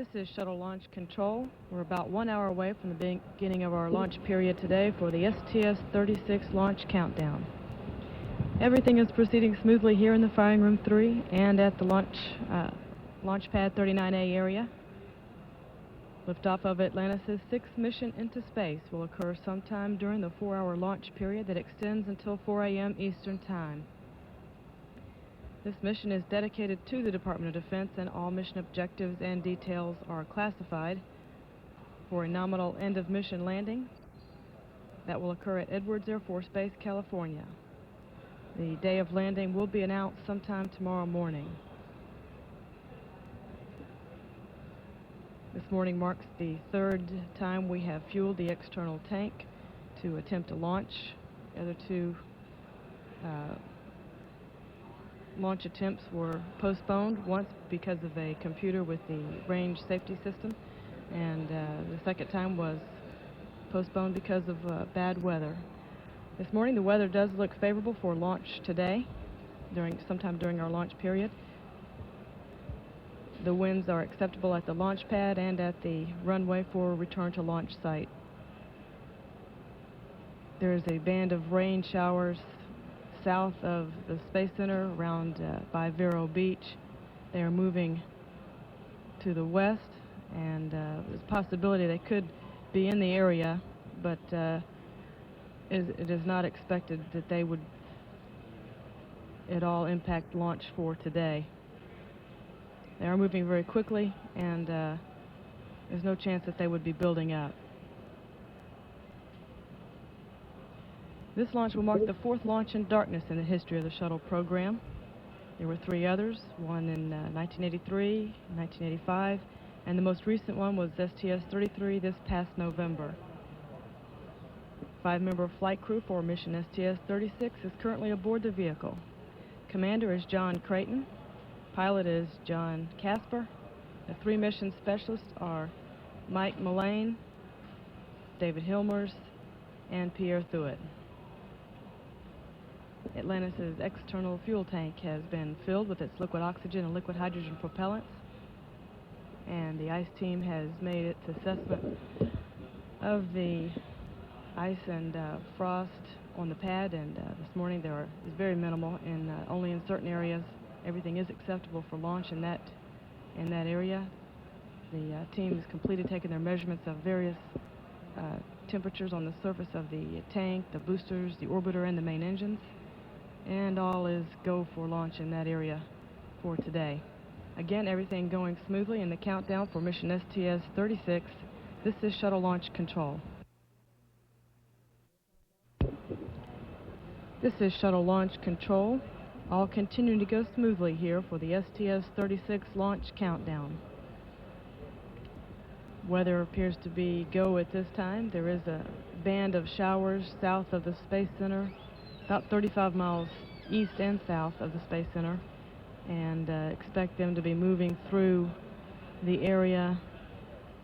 This is Shuttle Launch Control. We're about 1 hour away from the beginning of our launch period today for the STS-36 launch countdown. Everything is proceeding smoothly here in the Firing Room 3 and at the launch pad 39A area. Liftoff of Atlantis' sixth mission into space will occur sometime during the 4-hour launch period that extends until 4 a.m. Eastern Time. This mission is dedicated to the Department of Defense, and all mission objectives and details are classified for a nominal end-of-mission landing that will occur at Edwards Air Force Base, California. The day of landing will be announced sometime tomorrow morning. This morning marks the third time we have fueled the external tank to attempt a launch. The other two launch attempts were postponed, once because of a computer with the range safety system, and the second time was postponed because of bad weather. This morning the weather does look favorable for launch today, sometime during our launch period. The winds are acceptable at the launch pad and at the runway for return to launch site. There is a band of rain showers south of the Space Center around by Vero Beach. They are moving to the west, and there's a possibility they could be in the area, but it is not expected that they would at all impact launch for today. They are moving very quickly, and there's no chance that they would be building up. This launch will mark the fourth launch in darkness in the history of the shuttle program. There were 3 others, one in 1983, 1985, and the most recent one was STS-33 this past November. 5-member flight crew for mission STS-36 is currently aboard the vehicle. Commander is John Creighton. Pilot is John Casper. The 3 mission specialists are Mike Mullane, David Hilmers, and Pierre Thuet. Atlantis' external fuel tank has been filled with its liquid oxygen and liquid hydrogen propellants, and the ice team has made its assessment of the ice and frost on the pad, and this morning is very minimal, and only in certain areas everything is acceptable for launch in that area. The team has completed taking their measurements of various temperatures on the surface of the tank, the boosters, the orbiter, and the main engines, and all is go for launch in that area for today. Again, everything going smoothly in the countdown for mission STS-36. This is Shuttle Launch Control. This is Shuttle Launch Control. All continuing to go smoothly here for the STS-36 launch countdown. Weather appears to be go at this time. There is a band of showers south of the Space Center, about 35 miles east and south of the Space Center, and expect them to be moving through the area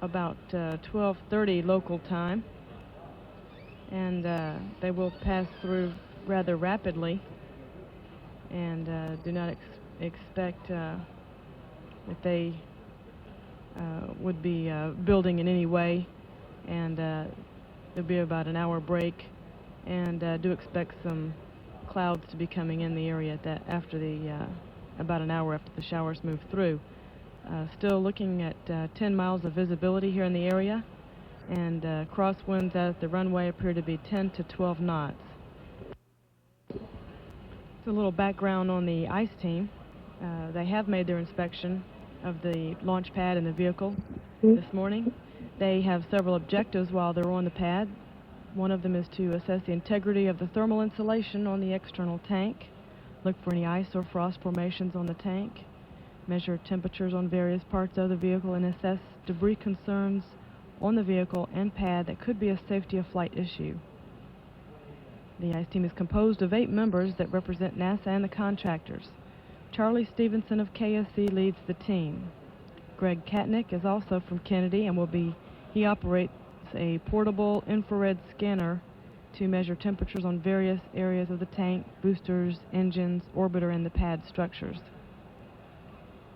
about 12:30 local time, and they will pass through rather rapidly, and do not expect that they would be building in any way, and there'll be about an hour break, and do expect some clouds to be coming in the area after about an hour after the showers move through. Still looking at 10 miles of visibility here in the area, and crosswinds at the runway appear to be 10 to 12 knots. A little background on the ice team. They have made their inspection of the launch pad and the vehicle this morning. They have several objectives while they're on the pad. One of them is to assess the integrity of the thermal insulation on the external tank, look for any ice or frost formations on the tank, measure temperatures on various parts of the vehicle, and assess debris concerns on the vehicle and pad that could be a safety of flight issue. The ice team is composed of 8 members that represent NASA and the contractors. Charlie Stevenson of KSC leads the team. Greg Katnick is also from Kennedy, and he operates a portable infrared scanner to measure temperatures on various areas of the tank, boosters, engines, orbiter, and the pad structures.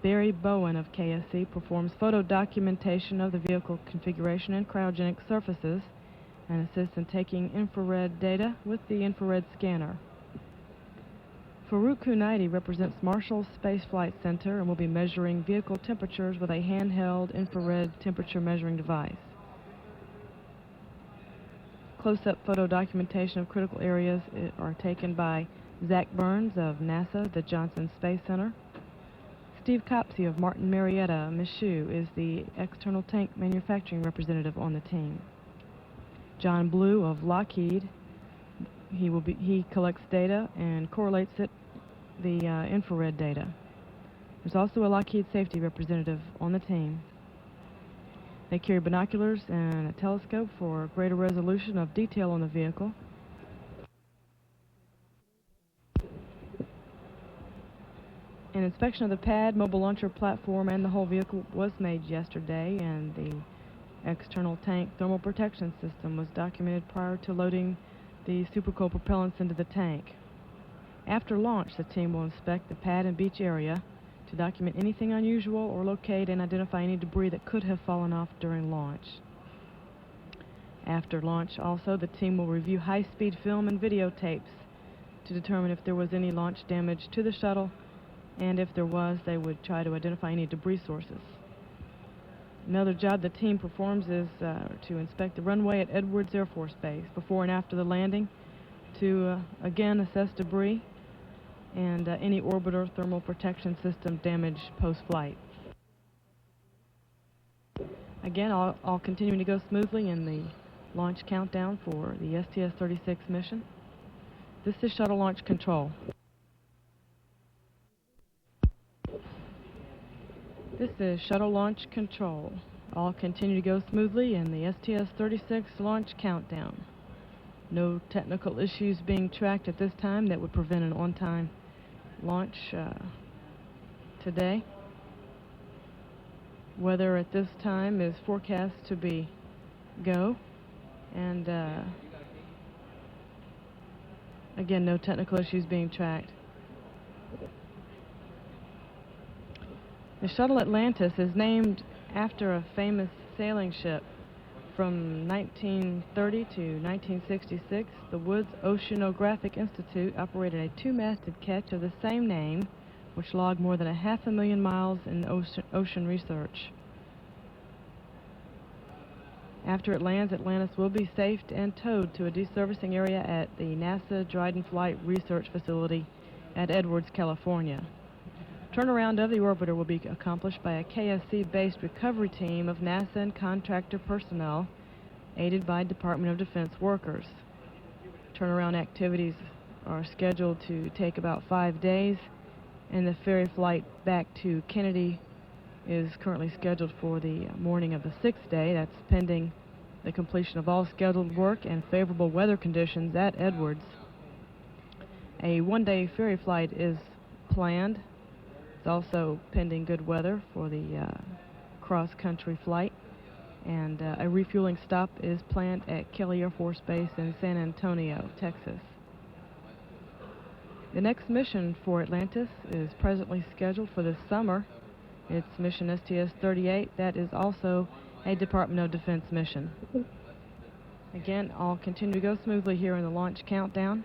Barry Bowen of KSC performs photo documentation of the vehicle configuration and cryogenic surfaces and assists in taking infrared data with the infrared scanner. Farouk Kunaidi represents Marshall Space Flight Center and will be measuring vehicle temperatures with a handheld infrared temperature measuring device. Close-up photo documentation of critical areas are taken by Zach Burns of NASA, the Johnson Space Center. Steve Copsey of Martin Marietta, Michoud, is the external tank manufacturing representative on the team. John Blue of Lockheed, he collects data and correlates the infrared data. There's also a Lockheed safety representative on the team. They carry binoculars and a telescope for greater resolution of detail on the vehicle. An inspection of the pad, mobile launcher platform, and the whole vehicle was made yesterday, and the external tank thermal protection system was documented prior to loading the supercooled propellants into the tank. After launch, the team will inspect the pad and beach area to document anything unusual or locate and identify any debris that could have fallen off during launch. After launch, also, the team will review high-speed film and videotapes to determine if there was any launch damage to the shuttle, and if there was, they would try to identify any debris sources. Another job the team performs is to inspect the runway at Edwards Air Force Base before and after the landing to, again, assess debris and any orbiter thermal protection system damage post-flight. Again, all continuing to go smoothly in the launch countdown for the STS-36 mission. This is shuttle launch control. This is shuttle launch control. All continue to go smoothly in the STS-36 launch countdown. No technical issues being tracked at this time that would prevent an on-time launch today. Weather at this time is forecast to be go, and again, no technical issues being tracked. The shuttle Atlantis is named after a famous sailing ship. From 1930 to 1966, the Woods Oceanographic Institute operated a two-masted ketch of the same name, which logged more than 500,000 miles in ocean research. After it lands, Atlantis will be safed and towed to a deservicing area at the NASA Dryden Flight Research Facility at Edwards, California. Turnaround of the orbiter will be accomplished by a KSC-based recovery team of NASA and contractor personnel, aided by Department of Defense workers. Turnaround activities are scheduled to take about 5 days, and the ferry flight back to Kennedy is currently scheduled for the morning of the 6th day. That's pending the completion of all scheduled work and favorable weather conditions at Edwards. A one-day ferry flight is planned. It's also pending good weather for the cross-country flight, and a refueling stop is planned at Kelly Air Force Base in San Antonio, Texas. The next mission for Atlantis is presently scheduled for this summer. It's mission STS-38. That is also a Department of Defense mission. Again, all continue to go smoothly here in the launch countdown.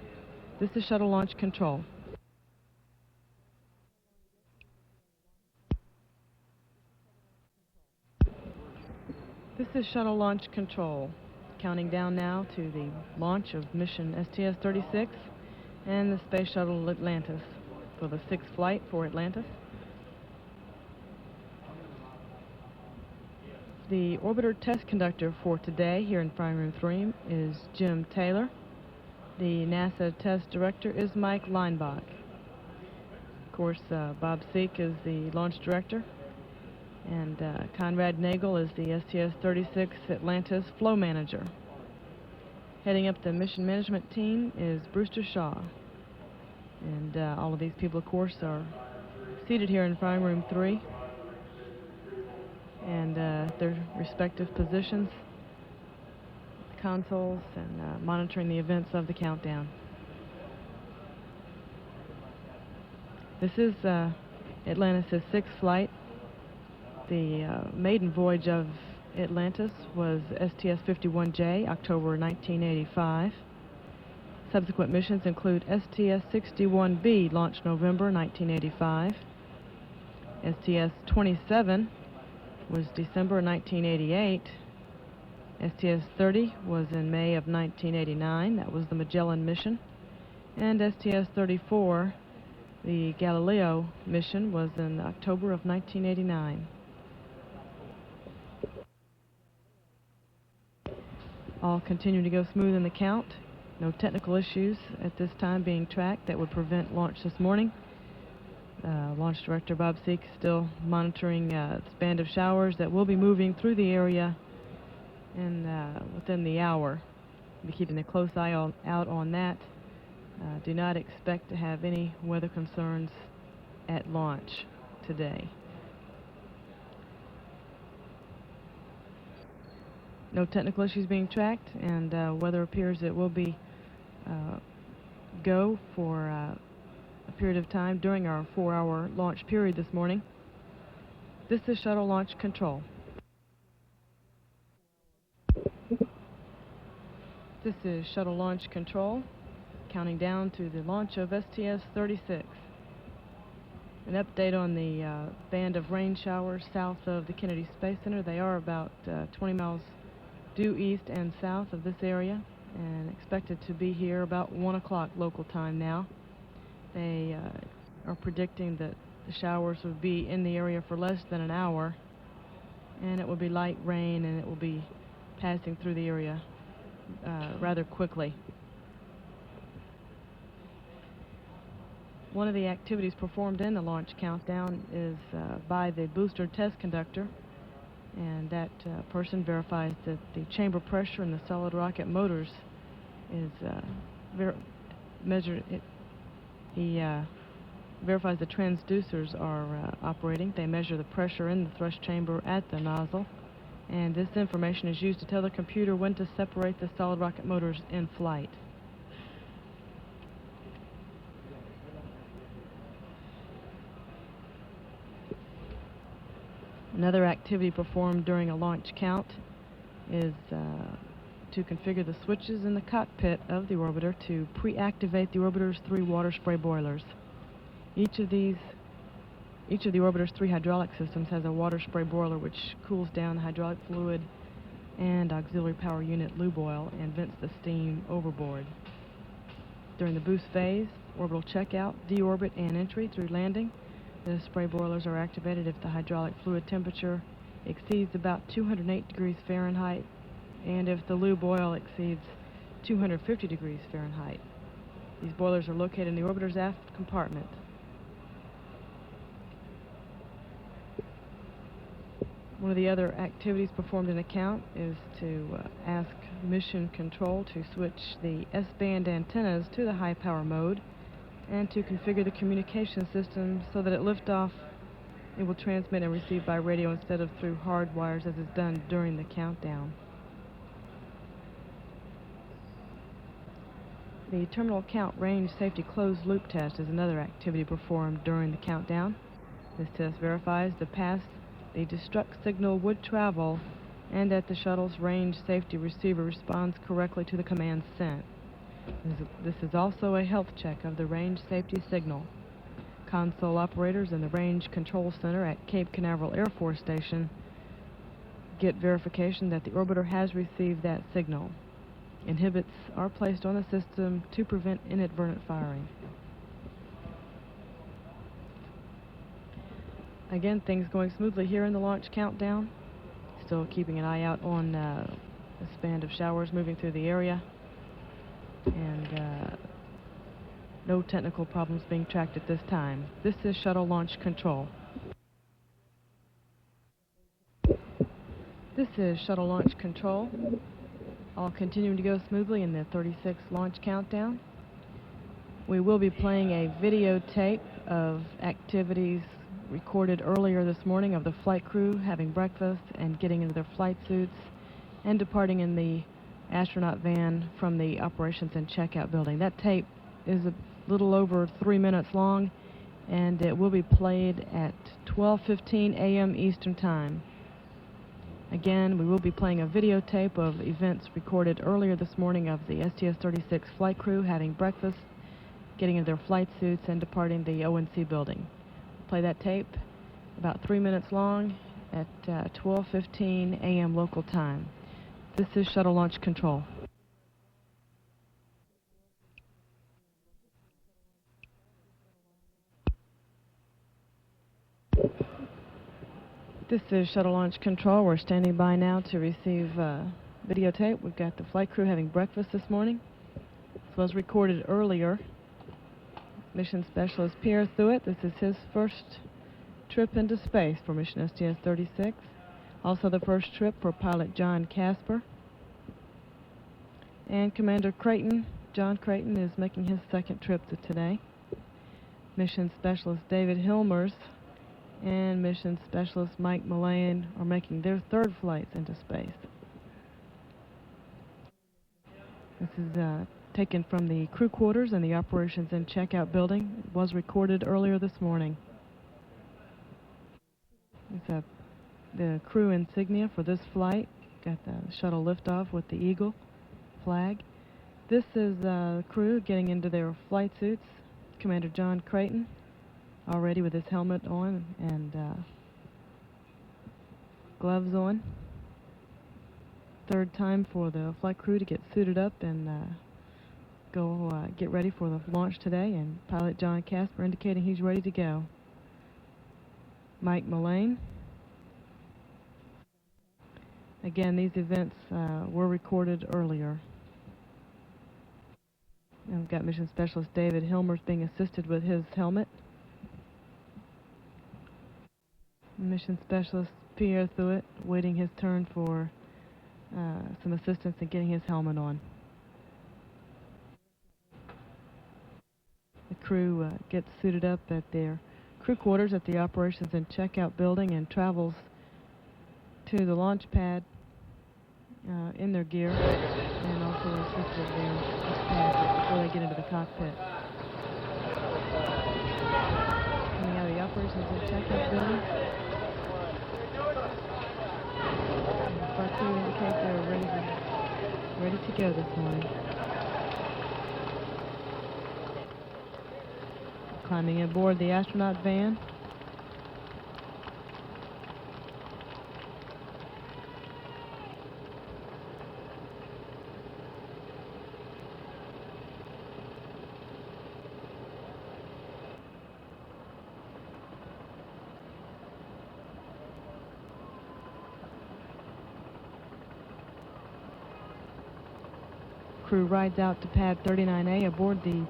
This is shuttle launch control. This is shuttle launch control, counting down now to the launch of mission STS-36 and the space shuttle Atlantis for the 6th flight for Atlantis. The orbiter test conductor for today here in Prime Room 3 is Jim Taylor. The NASA test director is Mike Leinbach. Of course, Bob Seek is the launch director, and Conrad Nagel is the STS-36 Atlantis flow manager. Heading up the mission management team is Brewster Shaw. And all of these people, of course, are seated here in Prime Room 3 and their respective positions, consoles, and monitoring the events of the countdown. This is Atlantis' sixth flight. The maiden voyage of Atlantis was STS-51J, October 1985. Subsequent missions include STS-61B, launched November 1985. STS-27 was December 1988. STS-30 was in May of 1989. That was the Magellan mission. And STS-34, the Galileo mission, was in October of 1989. All continue to go smooth in the count. No technical issues at this time being tracked that would prevent launch this morning. Launch Director Bob Seek still monitoring this band of showers that will be moving through the area within the hour. We'll be keeping a close eye out on that. Do not expect to have any weather concerns at launch today. No technical issues being tracked, and weather appears it will be go for a period of time during our 4-hour launch period this morning. This is Shuttle Launch Control. This is Shuttle Launch Control, counting down to the launch of STS-36. An update on the band of rain showers south of the Kennedy Space Center. They are about 20 miles due east and south of this area, and expected to be here about 1 o'clock local time now. They are predicting that the showers would be in the area for less than an hour, and it will be light rain, and it will be passing through the area rather quickly. One of the activities performed in the launch countdown is by the booster test conductor, and that person verifies that the chamber pressure in the solid rocket motors is measured. He verifies the transducers are operating. They measure the pressure in the thrust chamber at the nozzle, and this information is used to tell the computer when to separate the solid rocket motors in flight. Another activity performed during a launch count is to configure the switches in the cockpit of the orbiter to pre-activate the orbiter's 3 water spray boilers. Each of the orbiter's 3 hydraulic systems has a water spray boiler which cools down the hydraulic fluid and auxiliary power unit lube oil and vents the steam overboard. During the boost phase, orbital checkout, deorbit, and entry through landing, the spray boilers are activated if the hydraulic fluid temperature exceeds about 208 degrees Fahrenheit and if the lube oil exceeds 250 degrees Fahrenheit. These boilers are located in the orbiter's aft compartment. One of the other activities performed in the count is to ask Mission Control to switch the S-band antennas to the high power mode and to configure the communication system so that at liftoff it will transmit and receive by radio instead of through hard wires as is done during the countdown. The terminal count range safety closed loop test is another activity performed during the countdown. This test verifies the path the destruct signal would travel and that the shuttle's range safety receiver responds correctly to the commands sent. This is also a health check of the range safety signal. Console operators in the Range Control Center at Cape Canaveral Air Force Station get verification that the orbiter has received that signal. Inhibits are placed on the system to prevent inadvertent firing. Again, things going smoothly here in the launch countdown. Still keeping an eye out on this band of showers moving through the area. And no technical problems being tracked at this time. This is Shuttle Launch Control. This is Shuttle Launch Control. All continuing to go smoothly in the 36 launch countdown. We will be playing a videotape of activities recorded earlier this morning of the flight crew having breakfast and getting into their flight suits and departing in the astronaut van from the operations and checkout building. That tape is a little over 3 minutes long, and it will be played at 12:15 a.m. Eastern Time. Again, we will be playing a videotape of events recorded earlier this morning of the STS-36 flight crew having breakfast, getting into their flight suits, and departing the ONC building. Play that tape, about 3 minutes long, at 12:15 a.m. local time. This is Shuttle Launch Control. This is Shuttle Launch Control. We're standing by now to receive videotape. We've got the flight crew having breakfast this morning. This was recorded earlier. Mission Specialist Pierre Thuet. This is his first trip into space for mission STS-36. Also the first trip for pilot John Casper. And Commander Creighton, John Creighton, is making his second trip to today. Mission Specialist David Hilmers and Mission Specialist Mike Mullane are making their third flights into space. This is taken from the crew quarters and the operations and checkout building. It was recorded earlier this morning. It's the crew insignia for this flight. Got the shuttle liftoff with the eagle flag. This is the crew getting into their flight suits. Commander John Creighton, already with his helmet on and gloves on. Third time for the flight crew to get suited up and go get ready for the launch today, and pilot John Casper indicating he's ready to go. Mike Mullane. Again, these events were recorded earlier. And we've got Mission Specialist David Hilmers being assisted with his helmet. Mission Specialist Pierre Thuet waiting his turn for some assistance in getting his helmet on. The crew gets suited up at their crew quarters at the operations and checkout building and travels to the launch pad in their gear, and also assisted at their pad before they get into the cockpit. Coming out of the operations and checkout building, the flight crew indicate they're ready to go this morning. Climbing aboard the astronaut van. Crew rides out to pad 39A aboard the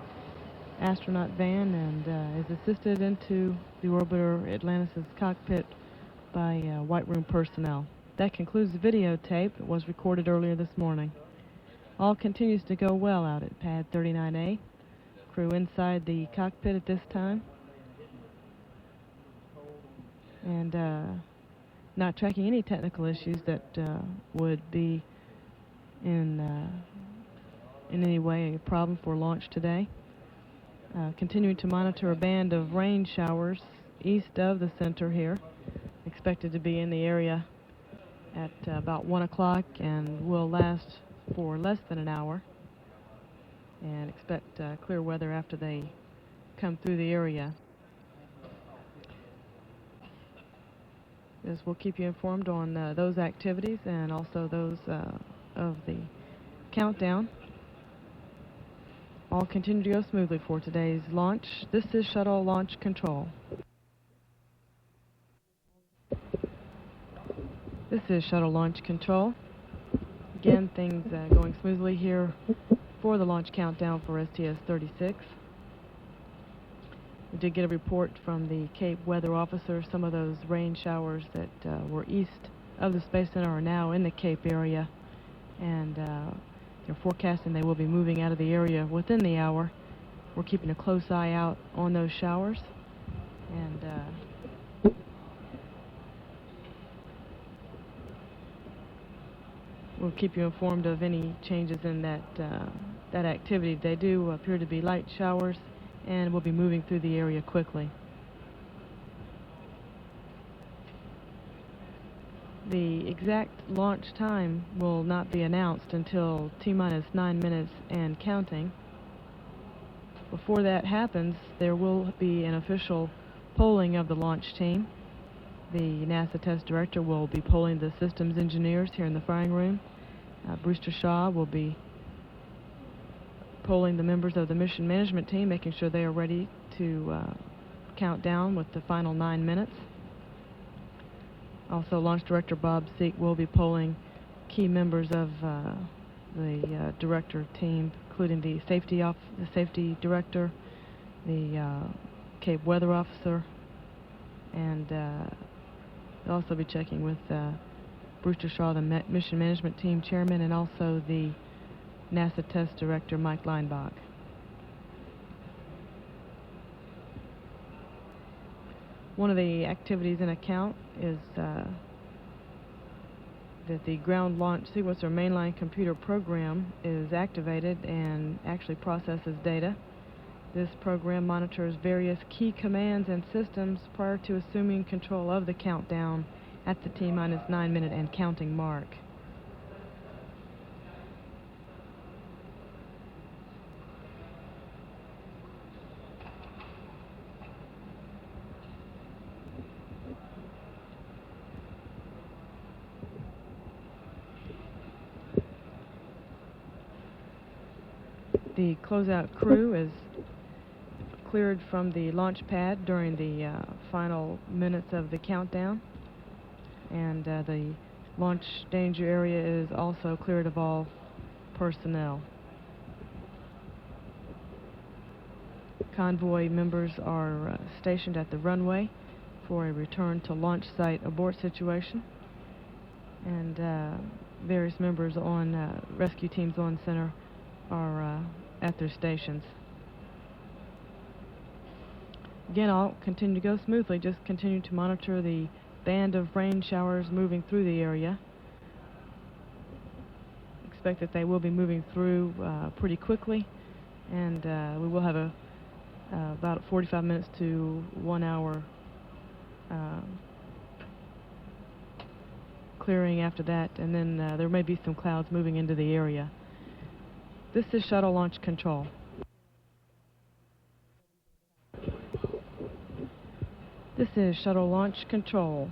astronaut van and is assisted into the orbiter Atlantis' cockpit by White Room personnel. That concludes the videotape. It was recorded earlier this morning. All continues to go well out at pad 39A. Crew inside the cockpit at this time, and not tracking any technical issues that would be in any way a problem for launch today. Continuing to monitor a band of rain showers east of the center here, expected to be in the area at about 1 o'clock and will last for less than an hour, and expect clear weather after they come through the area. As we'll keep you informed on those activities and also those of the countdown. All continue to go smoothly for today's launch. This is Shuttle Launch Control. This is Shuttle Launch Control. Again, things going smoothly here for the launch countdown for STS-36. We did get a report from the Cape Weather Officer. Some of those rain showers that were east of the Space Center are now in the Cape area, and they're forecasting they will be moving out of the area within the hour. We're keeping a close eye out on those showers, and we'll keep you informed of any changes in that activity. They do appear to be light showers, and we'll be moving through the area quickly. The exact launch time will not be announced until T-minus 9 minutes and counting. Before that happens, there will be an official polling of the launch team. The NASA test director will be polling the systems engineers here in the firing room. Brewster Shaw will be polling the members of the mission management team, making sure they are ready to count down with the final 9 minutes. Also, Launch Director Bob Seek will be polling key members of the director team, including the safety director, the Cape Weather Officer, and they'll also be checking with Brewster Shaw, the Mission Management Team Chairman, and also the NASA Test Director, Mike Leinbach. One of the activities in account is that the ground launch sequencer mainline computer program is activated and actually processes data. This program monitors various key commands and systems prior to assuming control of the countdown at the T-minus 9 minute and counting mark. The closeout crew is cleared from the launch pad during the final minutes of the countdown, and the launch danger area is also cleared of all personnel. Convoy members are stationed at the runway for a return to launch site abort situation, and various members on rescue teams on center are at their stations. Again, all continue to go smoothly. Just continue to monitor the band of rain showers moving through the area. Expect that they will be moving through pretty quickly, and we will have about 45 minutes to 1 hour clearing after that, and then there may be some clouds moving into the area. This is shuttle launch control. This is shuttle launch control,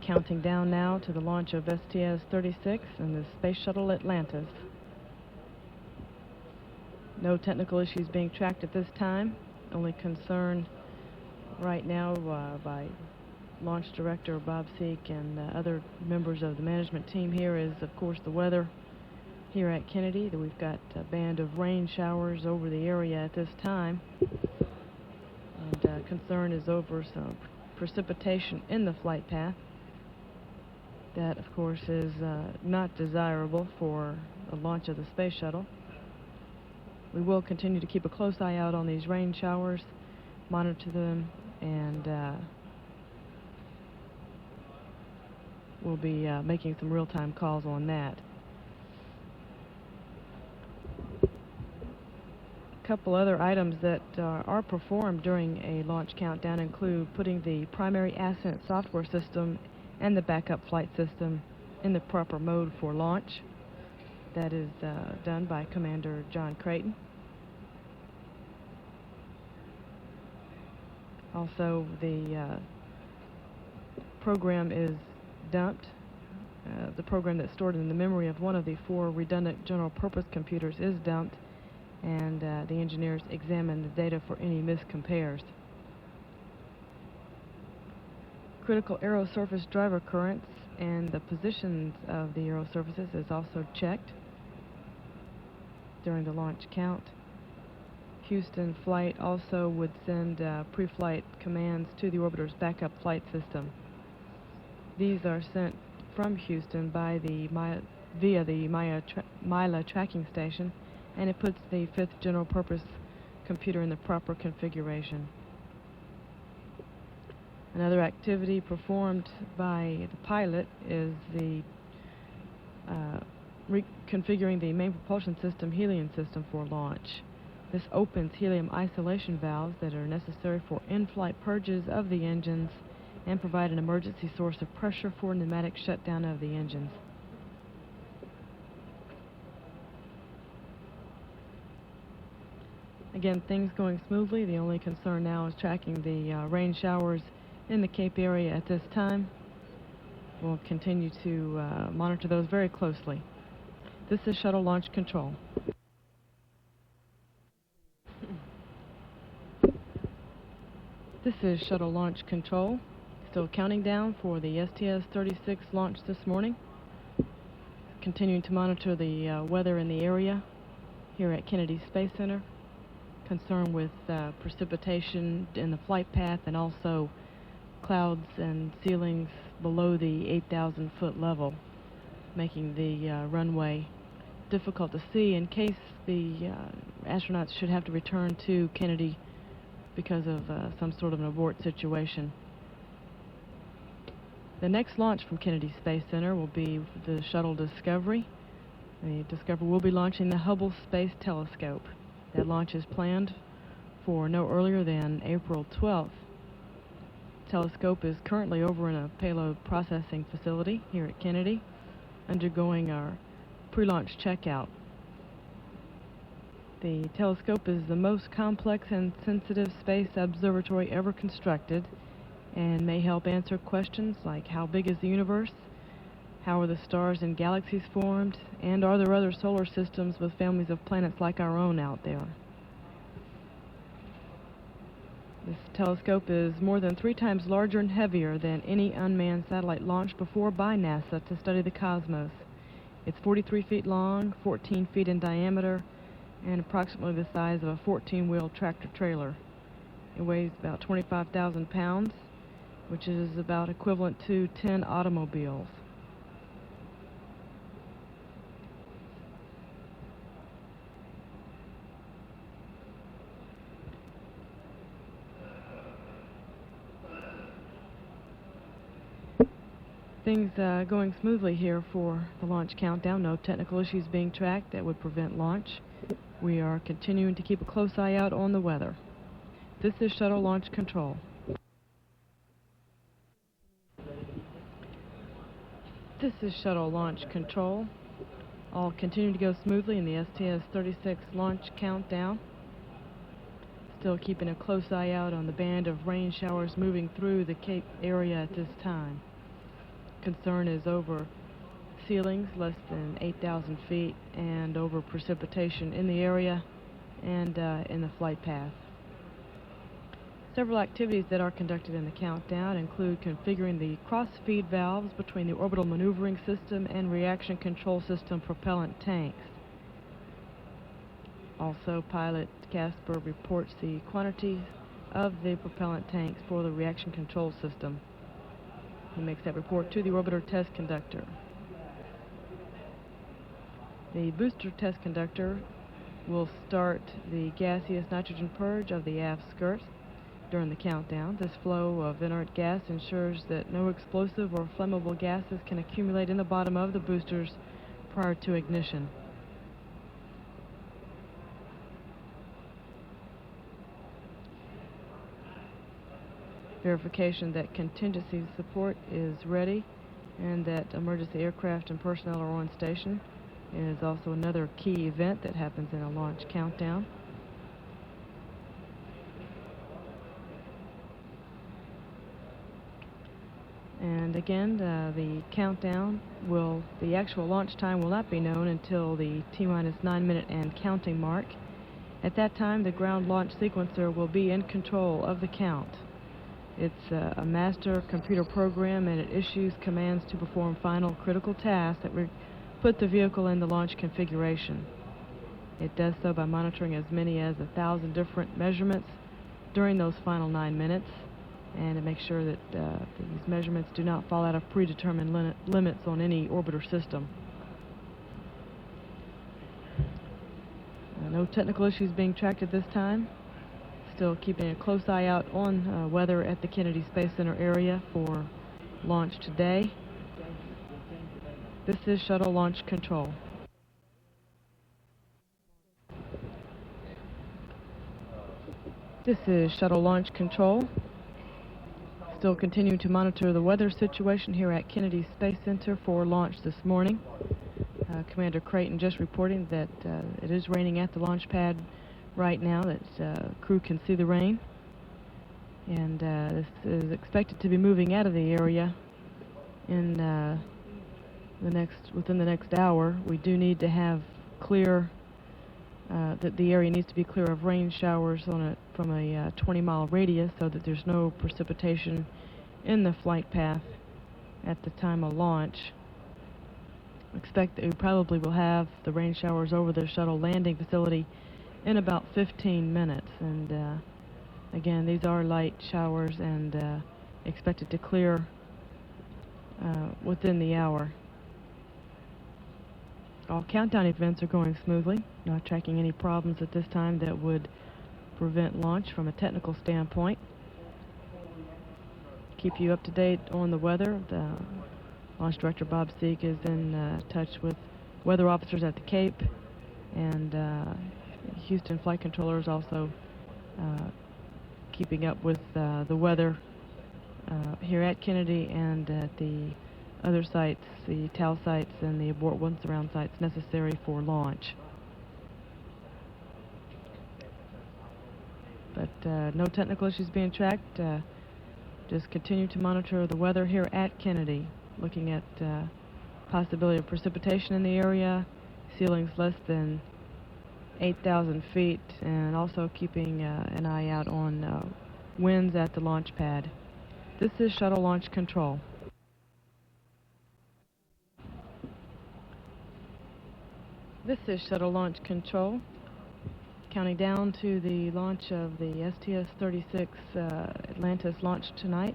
counting down now to the launch of STS-36 and the Space Shuttle Atlantis. No technical issues being tracked at this time. Only concern right now by Launch Director Bob Seek and other members of the management team here is, of course, the weather here at Kennedy. That we've got a band of rain showers over the area at this time, and concern is over some precipitation in the flight path. That, of course, is not desirable for the launch of the space shuttle. We will continue to keep a close eye out on these rain showers, monitor them, and we'll be making some real-time calls on that. A couple other items that are performed during a launch countdown include putting the primary ascent software system and the backup flight system in the proper mode for launch. That is done by Commander John Creighton. Also, the program is dumped. The program that's stored in the memory of one of the 4 redundant general purpose computers is dumped, and the engineers examine the data for any miscompares. Critical aerosurface driver currents and the positions of the aerosurfaces is also checked during the launch count. Houston Flight also would send pre-flight commands to the orbiter's backup flight system. These are sent from Houston by the via the MILA tracking station, and it puts the 5th general purpose computer in the proper configuration. Another activity performed by the pilot is the reconfiguring the main propulsion system helium system for launch. This opens helium isolation valves that are necessary for in-flight purges of the engines and provide an emergency source of pressure for pneumatic shutdown of the engines. Again, things going smoothly. The only concern now is tracking the rain showers in the Cape area at this time. We'll continue to monitor those very closely. This is Shuttle Launch Control. This is Shuttle Launch Control. Still counting down for the STS-36 launch this morning. Continuing to monitor the weather in the area here at Kennedy Space Center. Concern with precipitation in the flight path and also clouds and ceilings below the 8,000-foot level, making the runway difficult to see in case the astronauts should have to return to Kennedy because of some sort of an abort situation. The next launch from Kennedy Space Center will be the Shuttle Discovery. The Discovery will be launching the Hubble Space Telescope. That launch is planned for no earlier than April 12th. The telescope is currently over in a payload processing facility here at Kennedy, undergoing our pre-launch checkout. The telescope is the most complex and sensitive space observatory ever constructed and may help answer questions like how big is the universe, how are the stars and galaxies formed, and are there other solar systems with families of planets like our own out there? This telescope is more than 3 times larger and heavier than any unmanned satellite launched before by NASA to study the cosmos. It's 43 feet long, 14 feet in diameter, and approximately the size of a 14-wheel tractor trailer. It weighs about 25,000 pounds, which is about equivalent to 10 automobiles. Things going smoothly here for the launch countdown. No technical issues being tracked that would prevent launch. We are continuing to keep a close eye out on the weather. This is Shuttle Launch Control. This is Shuttle Launch Control. All continue to go smoothly in the STS-36 launch countdown. Still keeping a close eye out on the band of rain showers moving through the Cape area at this time. Concern is over ceilings less than 8,000 feet and over precipitation in the area and in the flight path. Several activities that are conducted in the countdown include configuring the cross-feed valves between the orbital maneuvering system and reaction control system propellant tanks. Also, pilot Casper reports the quantities of the propellant tanks for the reaction control system. He makes that report to the orbiter test conductor. The booster test conductor will start the gaseous nitrogen purge of the aft skirt during the countdown. This flow of inert gas ensures that no explosive or flammable gases can accumulate in the bottom of the boosters prior to ignition. Verification that contingency support is ready and that emergency aircraft and personnel are on station is also another key event that happens in a launch countdown. And again, the countdown the actual launch time will not be known until the T-minus 9-minute and counting mark. At that time, the ground launch sequencer will be in control of the count. It's a master computer program, and it issues commands to perform final critical tasks that put the vehicle in the launch configuration. It does so by monitoring as many as 1,000 different measurements during those final 9 minutes, and it makes sure that these measurements do not fall out of predetermined limits on any orbiter system. No technical issues being tracked at this time. Still keeping a close eye out on weather at the Kennedy Space Center area for launch today. This is Shuttle Launch Control. This is Shuttle Launch Control. Still continuing to monitor the weather situation here at Kennedy Space Center for launch this morning. Commander Creighton just reporting that it is raining at the launch pad right now, that crew can see the rain. And this is expected to be moving out of the area in within the next hour. We do need to have clear, that the area needs to be clear of rain showers from a 20-mile radius, so that there's no precipitation in the flight path at the time of launch. Expect that we probably will have the rain showers over the shuttle landing facility in about 15 minutes. And again, these are light showers and expected to clear within the hour. All countdown events are going smoothly, not tracking any problems at this time that would prevent launch from a technical standpoint. Keep you up to date on the weather. The Launch Director Bob Seeg is in touch with weather officers at the Cape, and Houston flight controllers also keeping up with the weather here at Kennedy and at the other sites, the TAL sites and the abort one surround sites necessary for launch. But no technical issues being tracked. Just continue to monitor the weather here at Kennedy, looking at possibility of precipitation in the area, ceilings less than 8,000 feet, and also keeping an eye out on winds at the launch pad. This is Shuttle Launch Control. This is Shuttle Launch Control, counting down to the launch of the STS-36 Atlantis launch tonight.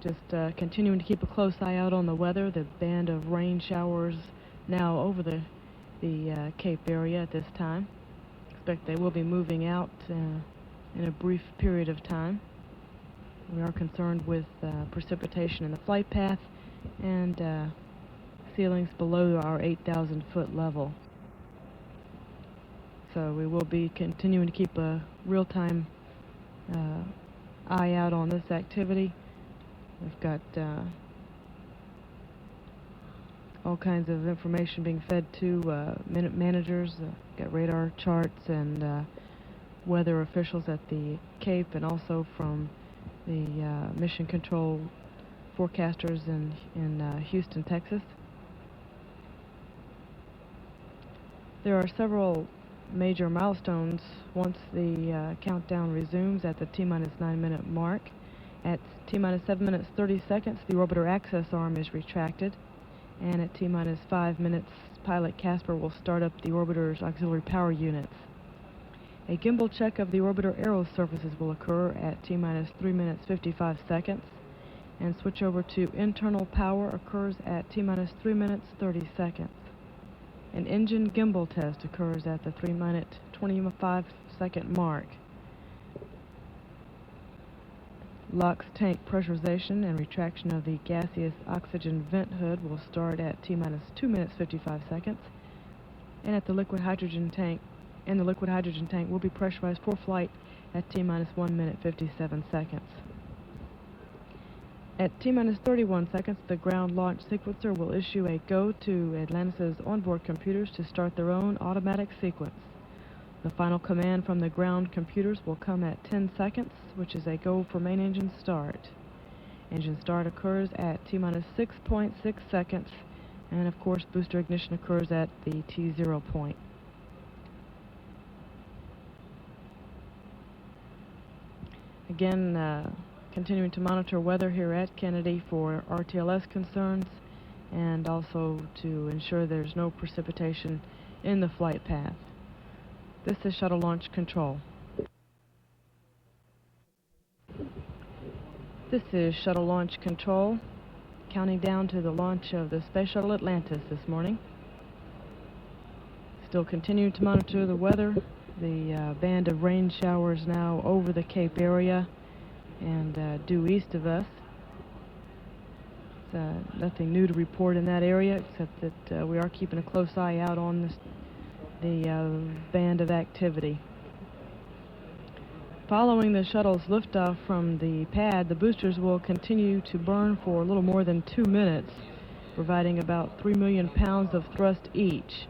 Just continuing to keep a close eye out on the weather. The band of rain showers now over the Cape area at this time. Expect they will be moving out in a brief period of time. We are concerned with precipitation in the flight path and ceilings below our 8,000 foot level. So we will be continuing to keep a real-time eye out on this activity. We've got all kinds of information being fed to minute managers, got radar charts and weather officials at the Cape, and also from the mission control forecasters in Houston, Texas. There are several major milestones once the countdown resumes at the T-minus 9-minute mark. At T-minus 7 minutes 30 seconds, the orbiter access arm is retracted, and at T-minus 5 minutes, pilot Casper will start up the orbiter's auxiliary power units. A gimbal check of the orbiter aero surfaces will occur at T-minus 3 minutes 55 seconds, and switch over to internal power occurs at T-minus 3 minutes 30 seconds. An engine gimbal test occurs at the 3-minute 25-second mark. LOX tank pressurization and retraction of the gaseous oxygen vent hood will start at T-minus 2 minutes 55 seconds, and at the liquid hydrogen tank, will be pressurized for flight at T-minus 1 minute 57 seconds. At T-minus 31 seconds, the ground launch sequencer will issue a go to Atlantis' onboard computers to start their own automatic sequence. The final command from the ground computers will come at 10 seconds, which is a go for main engine start. Engine start occurs at T-minus 6.6 seconds, and of course booster ignition occurs at the T0 point. Again, continuing to monitor weather here at Kennedy for RTLS concerns, and also to ensure there's no precipitation in the flight path. This is Shuttle Launch Control. This is Shuttle Launch Control, counting down to the launch of the Space Shuttle Atlantis this morning. Still continuing to monitor the weather. The band of rain showers now over the Cape area and due east of us. Nothing new to report in that area, except that we are keeping a close eye out on the band of activity. Following the shuttle's liftoff from the pad, the boosters will continue to burn for a little more than 2 minutes, providing about 3 million pounds of thrust each.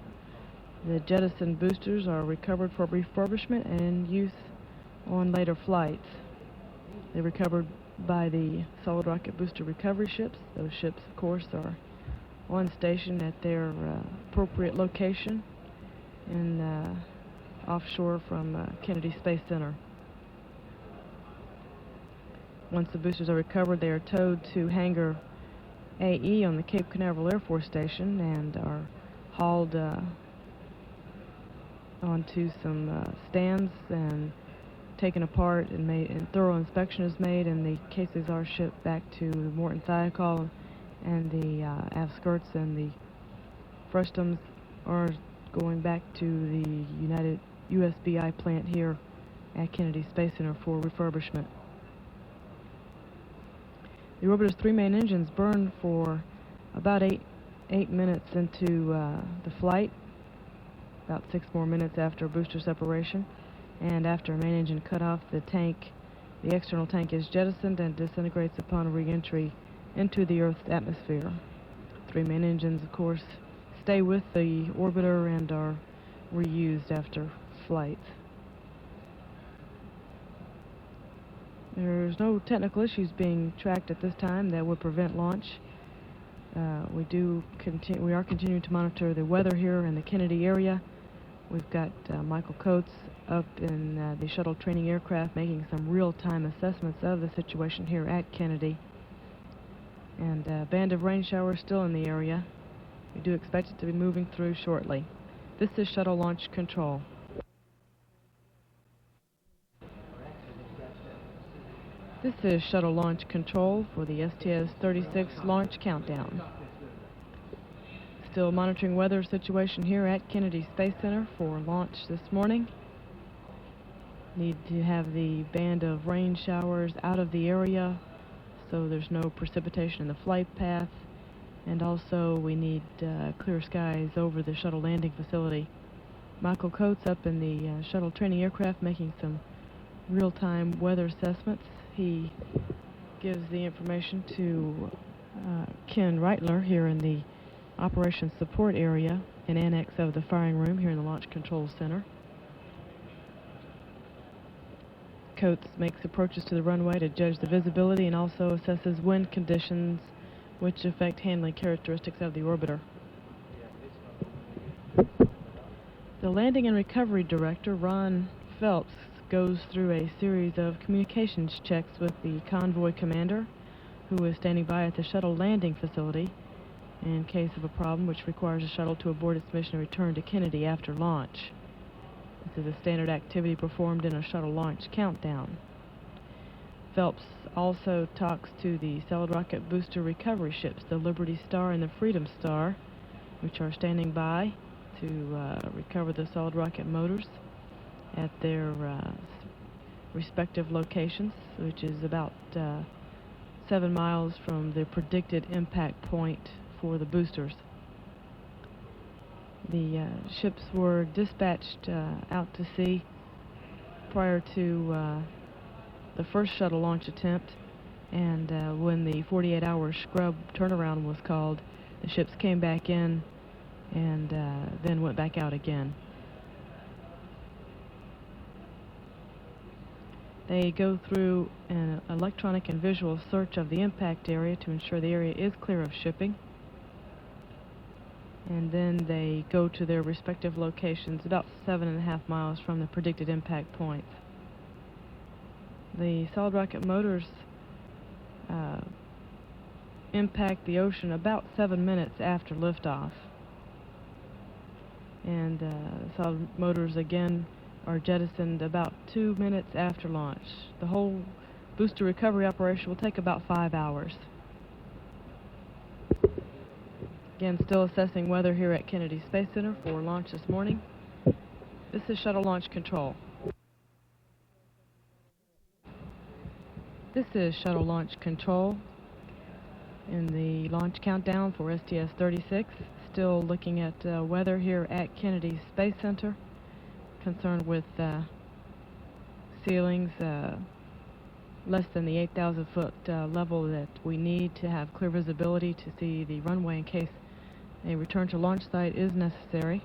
The jettisoned boosters are recovered for refurbishment and use on later flights. They're recovered by the solid rocket booster recovery ships. Those ships, of course, are on station at their appropriate location in offshore from Kennedy Space Center. Once the boosters are recovered, they are towed to Hangar AE on the Cape Canaveral Air Force Station and are hauled onto some stands and taken apart, and thorough inspection is made, and the cases are shipped back to Morton Thiokol, and the aft skirts and the frustums are going back to the United USBI plant here at Kennedy Space Center for refurbishment. The orbiter's 3 main engines burn for about eight minutes into the flight, about 6 more minutes after booster separation, and after a main engine cutoff, the external tank is jettisoned and disintegrates upon re-entry into the Earth's atmosphere. 3 main engines, of course, stay with the orbiter and are reused after flight. There's no technical issues being tracked at this time that would prevent launch. We are continuing to monitor the weather here in the Kennedy area. We've got Michael Coates up in the shuttle training aircraft making some real-time assessments of the situation here at Kennedy. And a band of rain showers still in the area. We do expect it to be moving through shortly. This is Shuttle Launch Control. This is Shuttle Launch Control for the STS-36 launch countdown. Still monitoring weather situation here at Kennedy Space Center for launch this morning. Need to have the band of rain showers out of the area so there's no precipitation in the flight path, and also we need clear skies over the shuttle landing facility. Michael Coates up in the shuttle training aircraft making some real-time weather assessments. He gives the information to Ken Reitler here in the Operations Support Area, an annex of the firing room here in the Launch Control Center. Coates makes approaches to the runway to judge the visibility and also assesses wind conditions which affect handling characteristics of the orbiter. The Landing and Recovery Director, Ron Phelps, goes through a series of communications checks with the convoy commander, who is standing by at the shuttle landing facility in case of a problem which requires the shuttle to abort its mission and return to Kennedy after launch. This is a standard activity performed in a shuttle launch countdown. Phelps also talks to the solid rocket booster recovery ships, the Liberty Star and the Freedom Star, which are standing by to recover the solid rocket motors at their respective locations, which is about 7 miles from the predicted impact point for the boosters. The ships were dispatched out to sea prior to the first shuttle launch attempt, and when the 48-hour scrub turnaround was called, the ships came back in and then went back out again. They go through an electronic and visual search of the impact area to ensure the area is clear of shipping. And then they go to their respective locations about 7.5 miles from the predicted impact points. The solid rocket motors impact the ocean about 7 minutes after liftoff. And solid motors again are jettisoned about 2 minutes after launch. The whole booster recovery operation will take about 5 hours. Again, still assessing weather here at Kennedy Space Center for launch this morning. This is Shuttle Launch Control. This is Shuttle Launch Control in the launch countdown for STS-36. Still looking at weather here at Kennedy Space Center. Concerned with ceilings less than the 8,000 foot level that we need to have clear visibility to see the runway in case a return to launch site is necessary.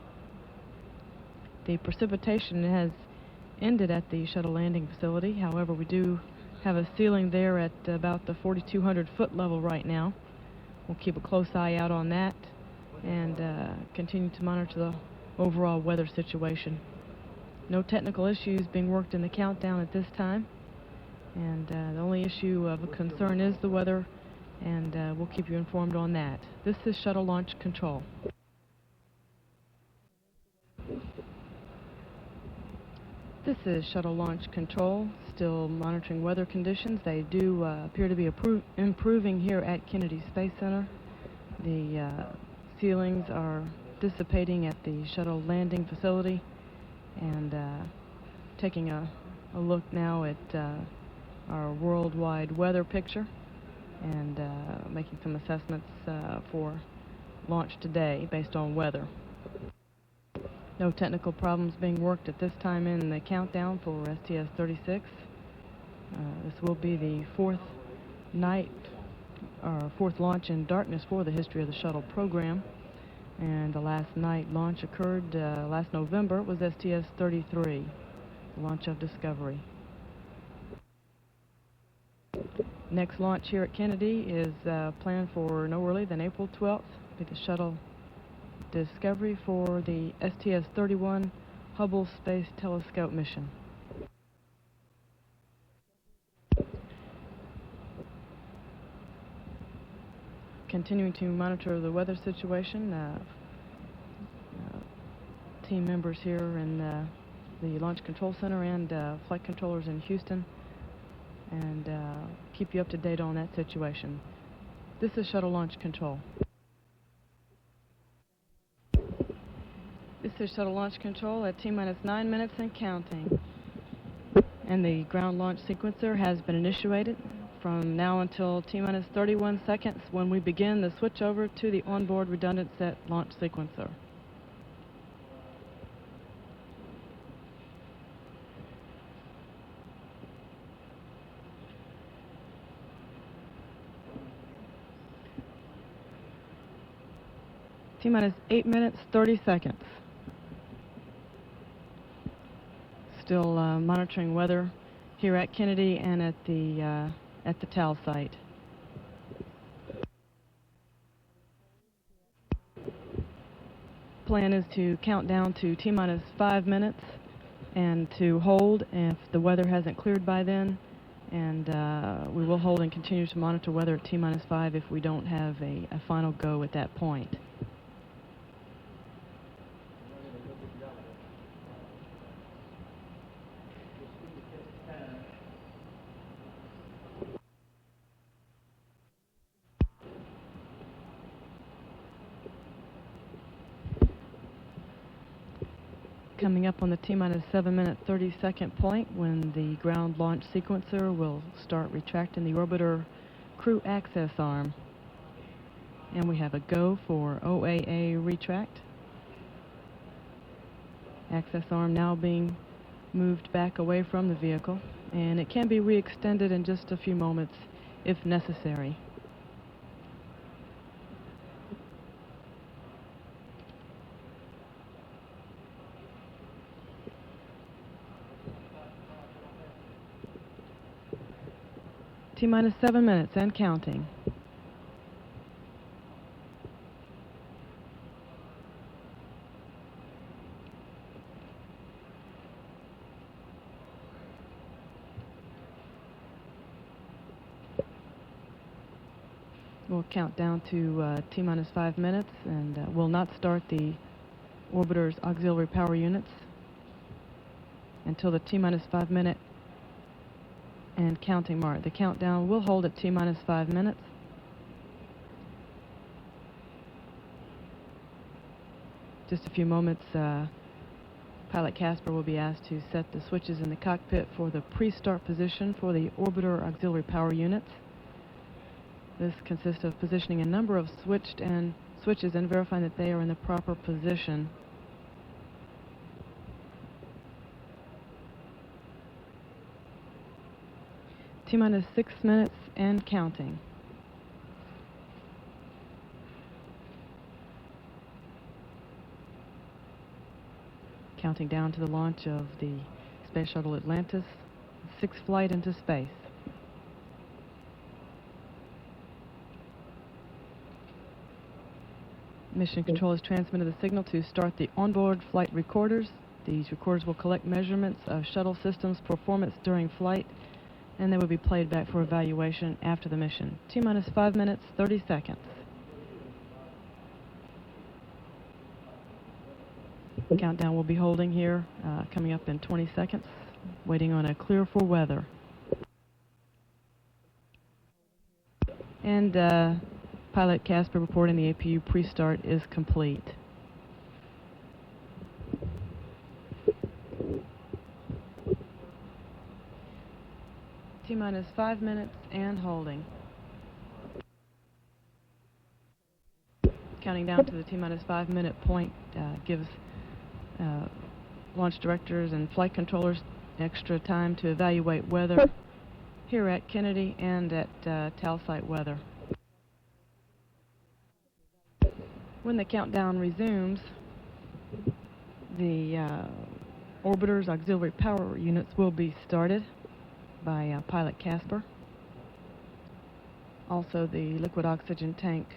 The precipitation has ended at the shuttle landing facility. However, we do have a ceiling there at about the 4,200 foot level right now. We'll keep a close eye out on that and continue to monitor the overall weather situation. No technical issues being worked in the countdown at this time, and the only issue of concern is the weather, and we'll keep you informed on that. This is Shuttle Launch Control. This is Shuttle Launch Control, still monitoring weather conditions. They do appear to be improving here at Kennedy Space Center. The ceilings are dissipating at the shuttle landing facility, and taking a look now at our worldwide weather picture and making some assessments for launch today based on weather. No technical problems being worked at this time in the countdown for STS-36. This will be the fourth launch in darkness for the history of the shuttle program. And the last night launch occurred last November. It was STS-33, the launch of Discovery. Next launch here at Kennedy is planned for no earlier than April 12th. It'll be the shuttle Discovery for the STS-31 Hubble Space Telescope mission. Continuing to monitor the weather situation. Team members here in the Launch Control Center and flight controllers in Houston, and keep you up to date on that situation. This is Shuttle Launch Control. This is Shuttle Launch Control at T-minus 9 minutes and counting. And the ground launch sequencer has been initiated. From now until T-minus 31 seconds, when we begin the switch over to the onboard redundant set launch sequencer. T-minus 8 minutes, 30 seconds. Still monitoring weather here at Kennedy and at the TAL site. Plan is to count down to T-minus 5 minutes and to hold if the weather hasn't cleared by then, and we will hold and continue to monitor weather at T-minus 5 if we don't have a final go at that point. Coming up on the T-minus 7 minute 30 second point when the ground launch sequencer will start retracting the orbiter crew access arm. And we have a go for OAA retract. Access arm now being moved back away from the vehicle, and it can be re-extended in just a few moments if necessary. T-minus 7 minutes and counting. We'll count down to T-minus 5 minutes, and will not start the orbiter's auxiliary power units until the T-minus 5 minute and counting mark. The countdown will hold at T-minus 5 minutes. Just a few moments, Pilot Casper will be asked to set the switches in the cockpit for the pre-start position for the orbiter auxiliary power units. This consists of positioning a number of switches and verifying that they are in the proper position. T-minus 6 minutes and counting. Counting down to the launch of the Space Shuttle Atlantis, 6th flight into space. Mission Control has transmitted the signal to start the onboard flight recorders. These recorders will collect measurements of shuttle systems performance during flight, and they will be played back for evaluation after the mission. T-minus 5 minutes, 30 seconds. Countdown will be holding here, coming up in 20 seconds, waiting on a clear for weather. And pilot Casper reporting the APU pre-start is complete. T-minus 5 minutes and holding. Counting down to the T-minus 5 minute point gives launch directors and flight controllers extra time to evaluate weather here at Kennedy and at TAL site weather. When the countdown resumes, the orbiter's auxiliary power units will be started by pilot Casper. Also, the liquid oxygen tank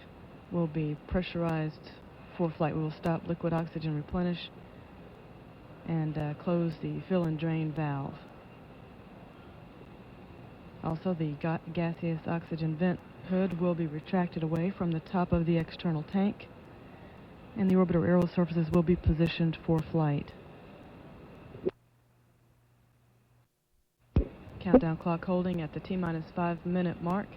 will be pressurized for flight. We will stop liquid oxygen replenish and close the fill and drain valve. Also, the gaseous oxygen vent hood will be retracted away from the top of the external tank, and the orbiter aero surfaces will be positioned for flight. Countdown clock holding at the T-minus 5 minute mark.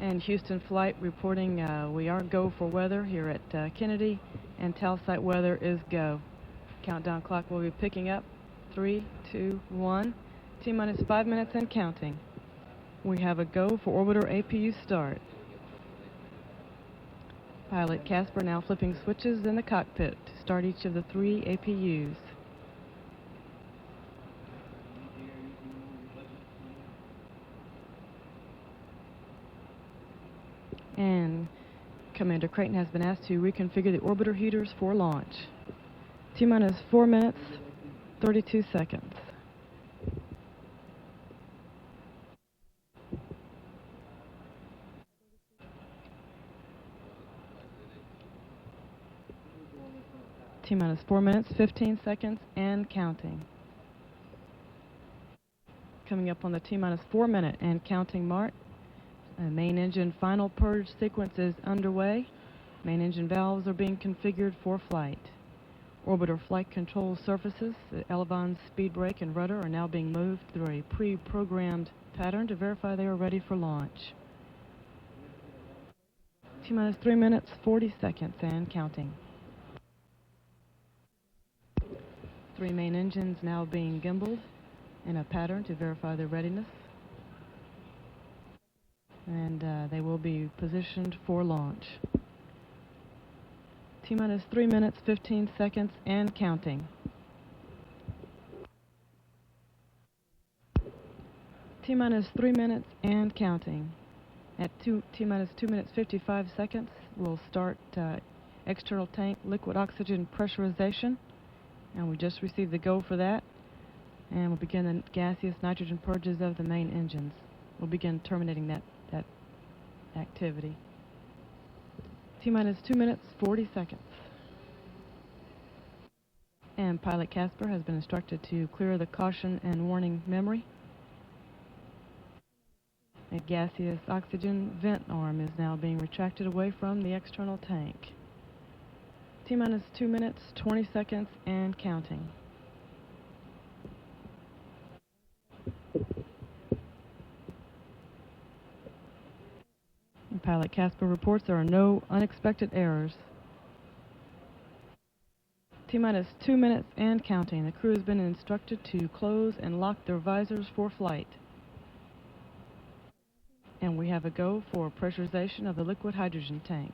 And Houston flight reporting we are go for weather here at Kennedy, and TAL site weather is go. Countdown clock will be picking up. 3, 2, 1. T-minus 5 minutes and counting. We have a go for orbiter APU start. Pilot Casper now flipping switches in the cockpit to start each of the 3 APUs. And Commander Creighton has been asked to reconfigure the orbiter heaters for launch. T-minus 4 minutes, 32 seconds. T-minus 4 minutes, 15 seconds, and counting. Coming up on the T-minus 4 minute and counting mark. Main engine final purge sequence is underway. Main engine valves are being configured for flight. Orbiter flight control surfaces, the elevons, speed brake, and rudder are now being moved through a pre-programmed pattern to verify they are ready for launch. T-minus 3 minutes, 40 seconds, and counting. 3 main engines now being gimbaled in a pattern to verify their readiness. And they will be positioned for launch. T-minus 3 minutes, 15 seconds, and counting. T-minus 3 minutes and counting. At T-minus 2 minutes, 55 seconds, we'll start external tank liquid oxygen pressurization. And we just received the go for that. And we'll begin the gaseous nitrogen purges of the main engines. We'll begin terminating that activity. T-minus 2 minutes, 40 seconds. And pilot Casper has been instructed to clear the caution and warning memory. A gaseous oxygen vent arm is now being retracted away from the external tank. T-minus 2 minutes, 20 seconds, and counting. And pilot Casper reports there are no unexpected errors. T-minus 2 minutes and counting. The crew has been instructed to close and lock their visors for flight. And we have have a go for pressurization of the liquid hydrogen tank.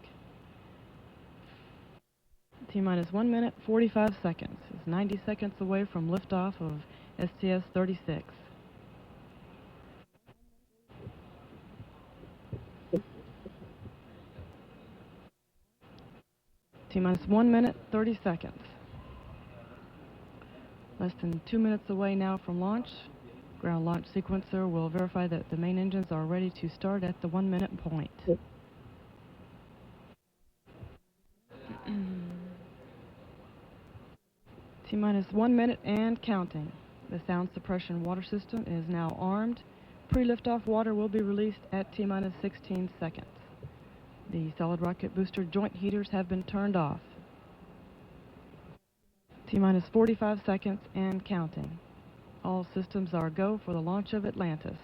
T-minus 1 minute, 45 seconds. It's 90 seconds away from liftoff of STS-36. T-minus 1 minute, 30 seconds. Less than 2 minutes away now from launch. Ground launch sequencer will verify that the main engines are ready to start at the 1 minute point. T-minus 1 minute and counting. The sound suppression water system is now armed. Pre-liftoff water will be released at T-minus 16 seconds. The solid rocket booster joint heaters have been turned off. T-minus 45 seconds and counting. All systems are go for the launch of Atlantis.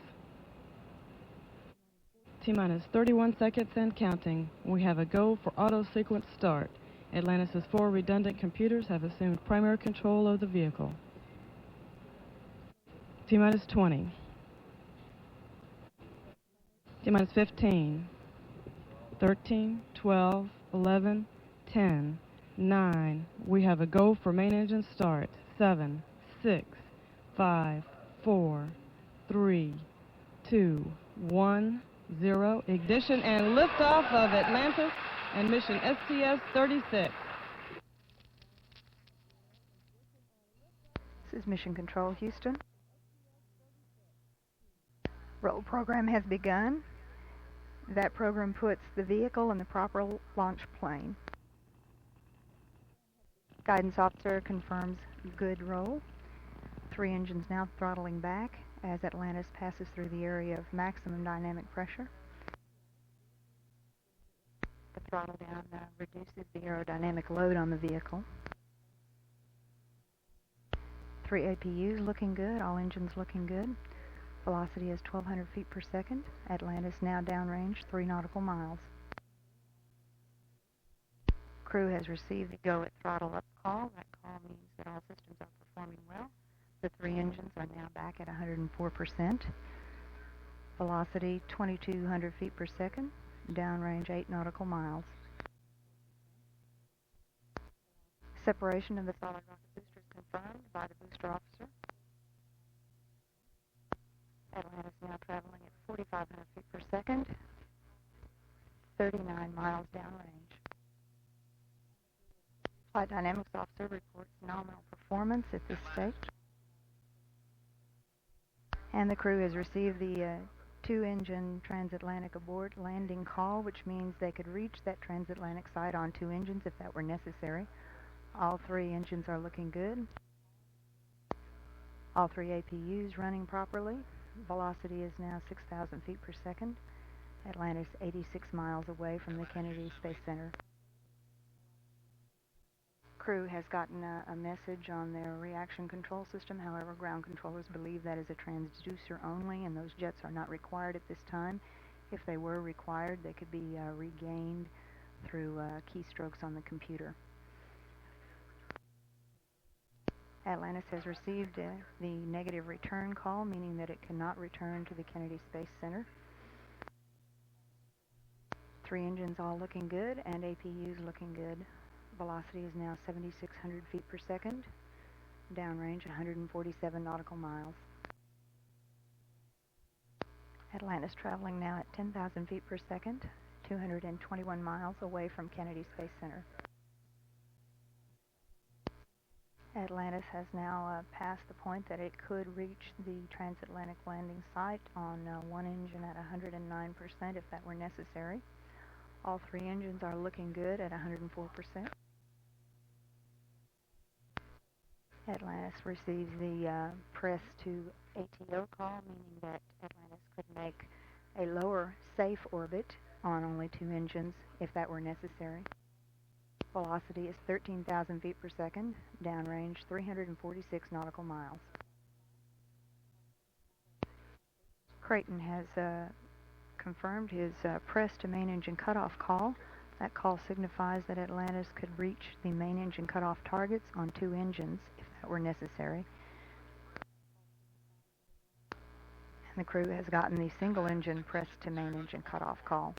T-minus 31 seconds and counting. We have a go for auto sequence start. Atlantis' 4 redundant computers have assumed primary control of the vehicle. T-minus 20. T-minus 15. 13, 12, 11, 10, 9. We have a go for main engine start. 7, 6, 5, 4, 3, 2, 1, 0. Ignition and liftoff of Atlantis and mission STS-36. This is Mission Control, Houston. Roll program has begun. That program puts the vehicle in the proper launch plane. Guidance officer confirms good roll. 3 engines now throttling back as Atlantis passes through the area of maximum dynamic pressure. The throttle down reduces the aerodynamic load on the vehicle. 3 APUs looking good, all engines looking good. Velocity is 1,200 feet per second. Atlantis now downrange 3 nautical miles. Crew has received the go at throttle up call. That call means that all systems are performing well. The 3 engines are now back at 104%. Velocity 2,200 feet per second. Downrange 8 nautical miles. Separation of the solid rocket booster is confirmed by the booster officer. Atlantis now traveling at 4,500 feet per second, 39 miles downrange. Flight Dynamics Officer reports nominal performance at this stage. And the crew has received the 2-engine transatlantic abort landing call, which means they could reach that transatlantic site on 2 engines if that were necessary. All 3 engines are looking good. All 3 APUs running properly. Velocity is now 6,000 feet per second. Atlantis 86 miles away from the Kennedy Space Center. Crew has gotten a message on their reaction control system. However, ground controllers believe that is a transducer only, and those jets are not required at this time. If they were required, they could be regained through keystrokes on the computer. Atlantis has received the negative return call, meaning that it cannot return to the Kennedy Space Center. 3 engines all looking good and APUs looking good. Velocity is now 7,600 feet per second. Downrange 147 nautical miles. Atlantis traveling now at 10,000 feet per second, 221 miles away from Kennedy Space Center. Atlantis has now passed the point that it could reach the transatlantic landing site on 1 engine at 109% if that were necessary. All 3 engines are looking good at 104%. Atlantis receives the press to ATO call, meaning that Atlantis could make a lower safe orbit on only 2 engines if that were necessary. Velocity is 13,000 feet per second, downrange 346 nautical miles. Creighton has confirmed his press to main engine cutoff call. That call signifies that Atlantis could reach the main engine cutoff targets on 2 engines if that were necessary. The crew has gotten the single engine press to main engine cutoff call.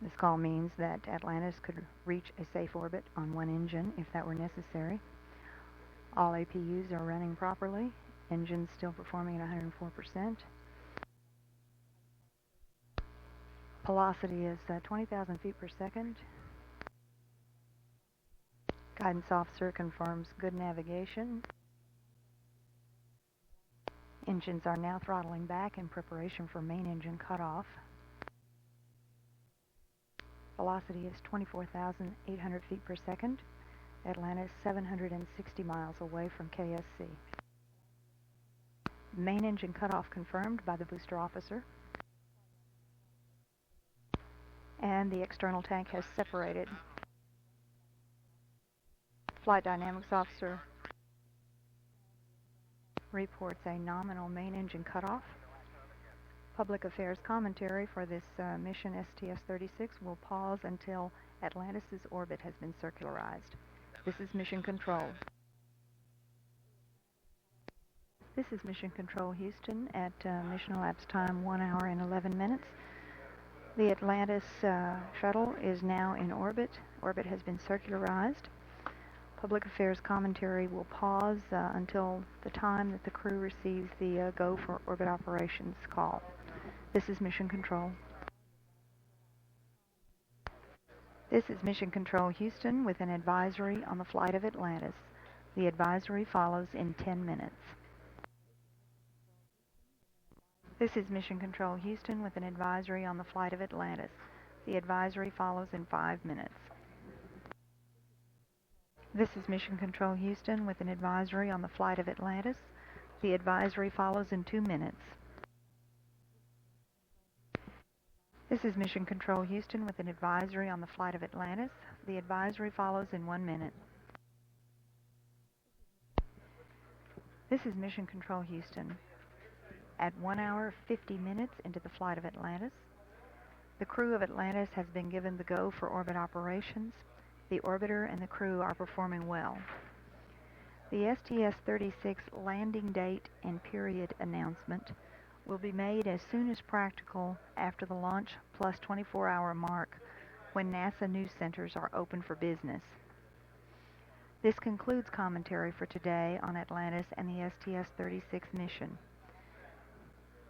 This call means that Atlantis could reach a safe orbit on one engine if that were necessary. All APUs are running properly. Engines still performing at 104%. Velocity is 20,000 feet per second. Guidance officer confirms good navigation. Engines are now throttling back in preparation for main engine cutoff. Velocity is 24,800 feet per second. Atlantis 760 miles away from KSC. Main engine cutoff confirmed by the booster officer. And the external tank has separated. Flight dynamics officer reports a nominal main engine cutoff. Public affairs commentary for this mission STS-36 will pause until Atlantis' orbit has been circularized. This is Mission Control. This is Mission Control Houston at mission elapsed time 1 hour and 11 minutes. The Atlantis shuttle is now in orbit. Orbit has been circularized. Public affairs commentary will pause until the time that the crew receives the go for orbit operations call. This is Mission Control. This is Mission Control Houston with an advisory on the flight of Atlantis. The advisory follows in 10 minutes. This is Mission Control Houston with an advisory on the flight of Atlantis. The advisory follows in 5 minutes. This is Mission Control Houston with an advisory on the flight of Atlantis. The advisory follows in 2 minutes. This is Mission Control Houston with an advisory on the flight of Atlantis. The advisory follows in 1 minute. This is Mission Control Houston. At 1 hour 50 minutes into the flight of Atlantis, the crew of Atlantis has been given the go for orbit operations. The orbiter and the crew are performing well. The STS-36 landing date and period announcement will be made as soon as practical after the launch plus 24-hour mark when NASA news centers are open for business. This concludes commentary for today on Atlantis and the STS-36 mission.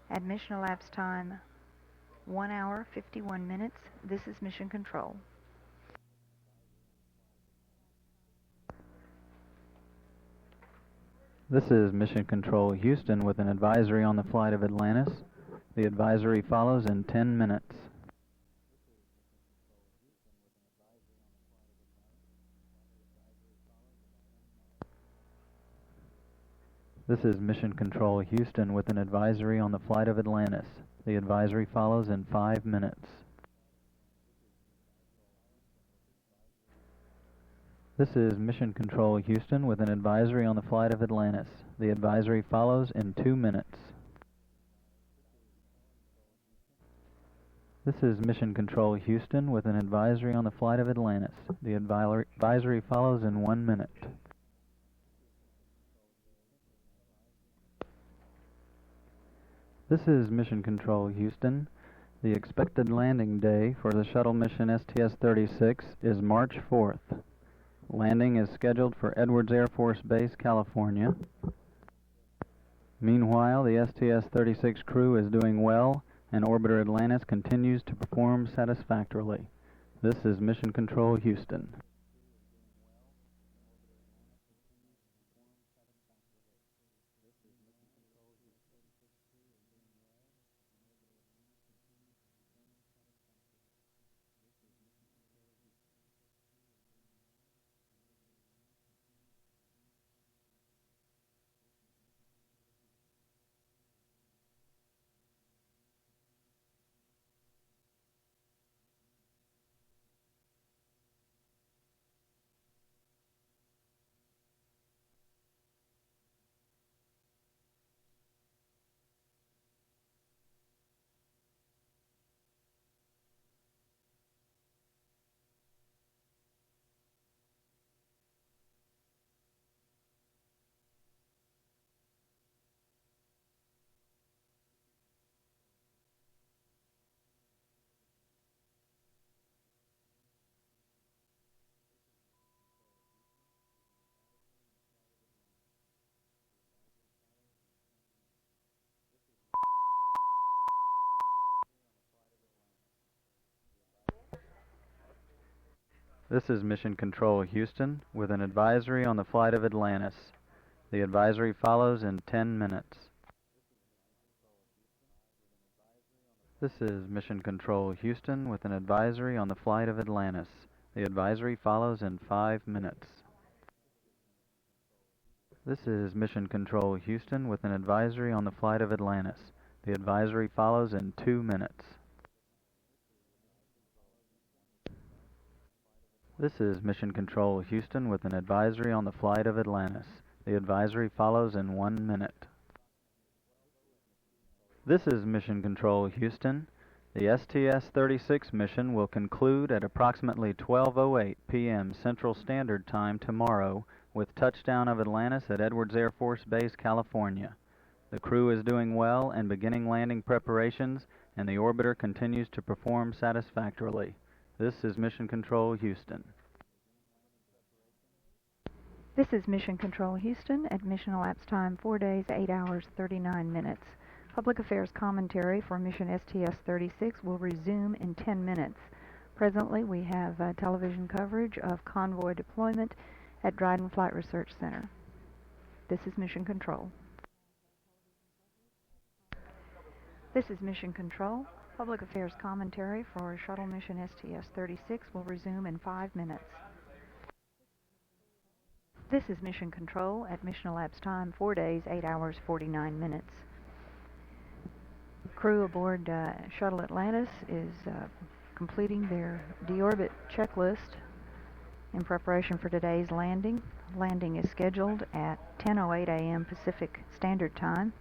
At mission elapsed time 1 hour 51 minutes, this is Mission Control. This is Mission Control Houston with an advisory on the flight of Atlantis. The advisory follows in 10 minutes. This is Mission Control Houston with an advisory on the flight of Atlantis. The advisory follows in 5 minutes. This is Mission Control Houston with an advisory on the flight of Atlantis. The advisory follows in 2 minutes. This is Mission Control Houston with an advisory on the flight of Atlantis. The advisory follows in 1 minute. This is Mission Control Houston. The expected landing day for the shuttle mission STS-36 is March 4th. Landing is scheduled for Edwards Air Force Base, California. Meanwhile, the STS-36 crew is doing well, and Orbiter Atlantis continues to perform satisfactorily. This is Mission Control Houston. This is Mission Control Houston with an advisory on the flight of Atlantis. The advisory follows in 10 minutes. This is Mission Control Houston with an advisory on the flight of Atlantis. The advisory follows in 5 minutes. This is Mission Control Houston with an advisory on the flight of Atlantis. The advisory follows in 2 minutes. This is Mission Control Houston with an advisory on the flight of Atlantis. The advisory follows in 1 minute. This is Mission Control Houston. The STS-36 mission will conclude at approximately 12:08 p.m. Central Standard Time tomorrow with touchdown of Atlantis at Edwards Air Force Base, California. The crew is doing well and beginning landing preparations, and the orbiter continues to perform satisfactorily. This is Mission Control Houston. This is Mission Control Houston at mission elapsed time 4 days, 8 hours, 39 minutes. Public Affairs commentary for mission STS-36 will resume in 10 minutes. Presently, we have television coverage of convoy deployment at Dryden Flight Research Center. This is Mission Control. This is Mission Control. Public Affairs commentary for shuttle mission STS-36 will resume in 5 minutes. This is Mission Control at mission elapsed time 4 days, 8 hours, 49 minutes. Crew aboard Shuttle Atlantis is completing their deorbit checklist in preparation for today's landing. Landing is scheduled at 10:08 a.m. Pacific Standard Time.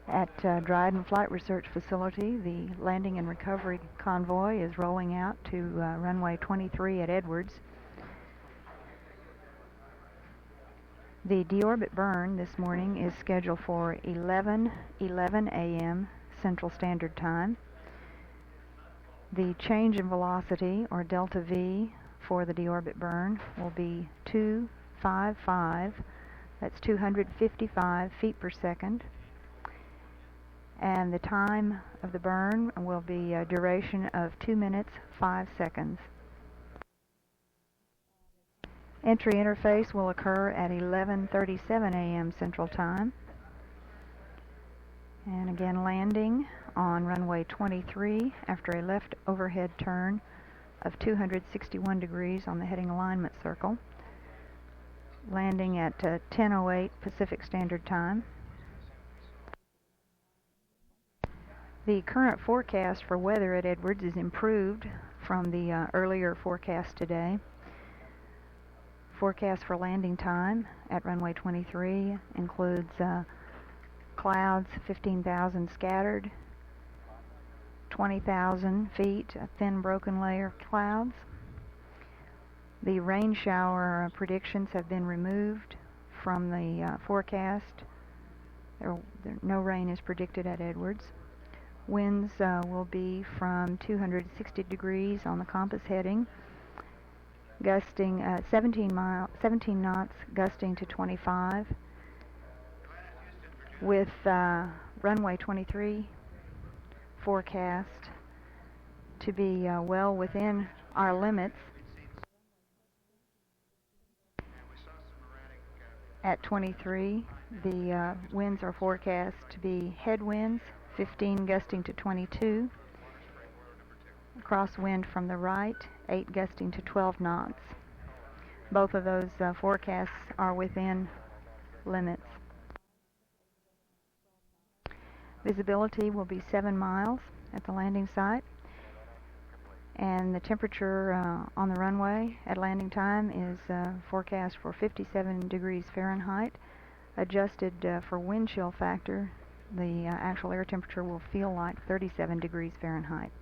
At Dryden Flight Research Facility, the landing and recovery convoy is rolling out to runway 23 at Edwards. The deorbit burn this morning is scheduled for 11:11 a.m. Central Standard Time. The change in velocity, or delta V, for the deorbit burn will be 255. That's 255 feet per second. And the time of the burn will be a duration of 2 minutes, 5 seconds. Entry interface will occur at 11:37 a.m. Central Time. And again, landing on runway 23 after a left overhead turn of 261 degrees on the heading alignment circle. Landing at 10:08 Pacific Standard Time. The current forecast for weather at Edwards is improved from the earlier forecast today. Forecast for landing time at runway 23 includes clouds, 15,000 scattered, 20,000 feet, a thin broken layer of clouds. The rain shower predictions have been removed from the forecast. No rain is predicted at Edwards. Winds will be from 260 degrees on the compass heading, gusting 17 knots, gusting to 25, with runway 23 forecast to be well within our limits. At 23, the winds are forecast to be headwinds, 15 gusting to 22. Crosswind from the right, 8 gusting to 12 knots. Both of those forecasts are within limits. Visibility will be 7 miles at the landing site. And the temperature on the runway at landing time is forecast for 57 degrees Fahrenheit. Adjusted for wind chill factor, the actual air temperature will feel like 37 degrees Fahrenheit.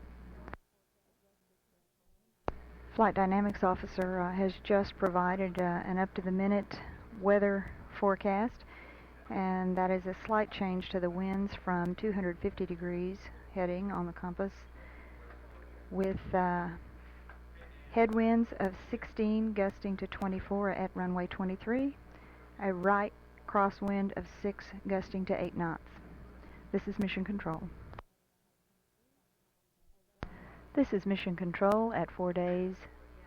Flight Dynamics Officer has just provided an up-to-the-minute weather forecast, and that is a slight change to the winds from 250 degrees heading on the compass, with headwinds of 16 gusting to 24 at runway 23, a right crosswind of 6 gusting to 8 knots. This is Mission Control. This is Mission Control at 4 days,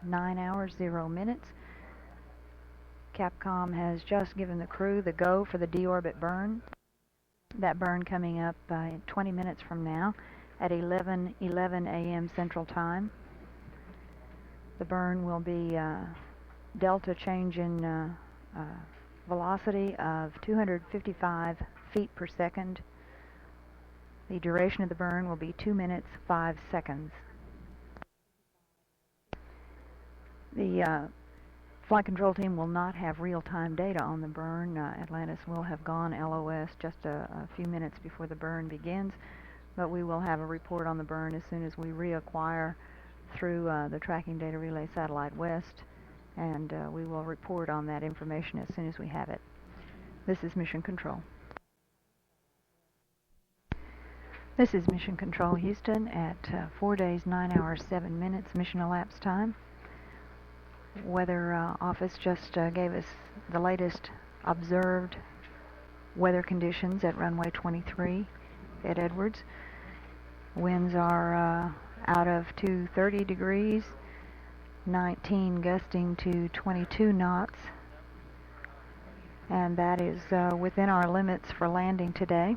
9 hours, 0 minutes. Capcom has just given the crew the go for the deorbit burn. That burn coming up 20 minutes from now at 11:11 a.m. Central Time. The burn will be delta change in velocity of 255 feet per second. The duration of the burn will be 2 minutes, 5 seconds. The flight control team will not have real-time data on the burn. Atlantis will have gone LOS just a few minutes before the burn begins, but we will have a report on the burn as soon as we reacquire through the Tracking Data Relay Satellite West, and we will report on that information as soon as we have it. This is Mission Control. This is Mission Control Houston at 4 days, 9 hours, 7 minutes mission elapsed time. Weather Office just gave us the latest observed weather conditions at runway 23 at Edwards. Winds are out of 230 degrees, 19 gusting to 22 knots, and that is within our limits for landing today.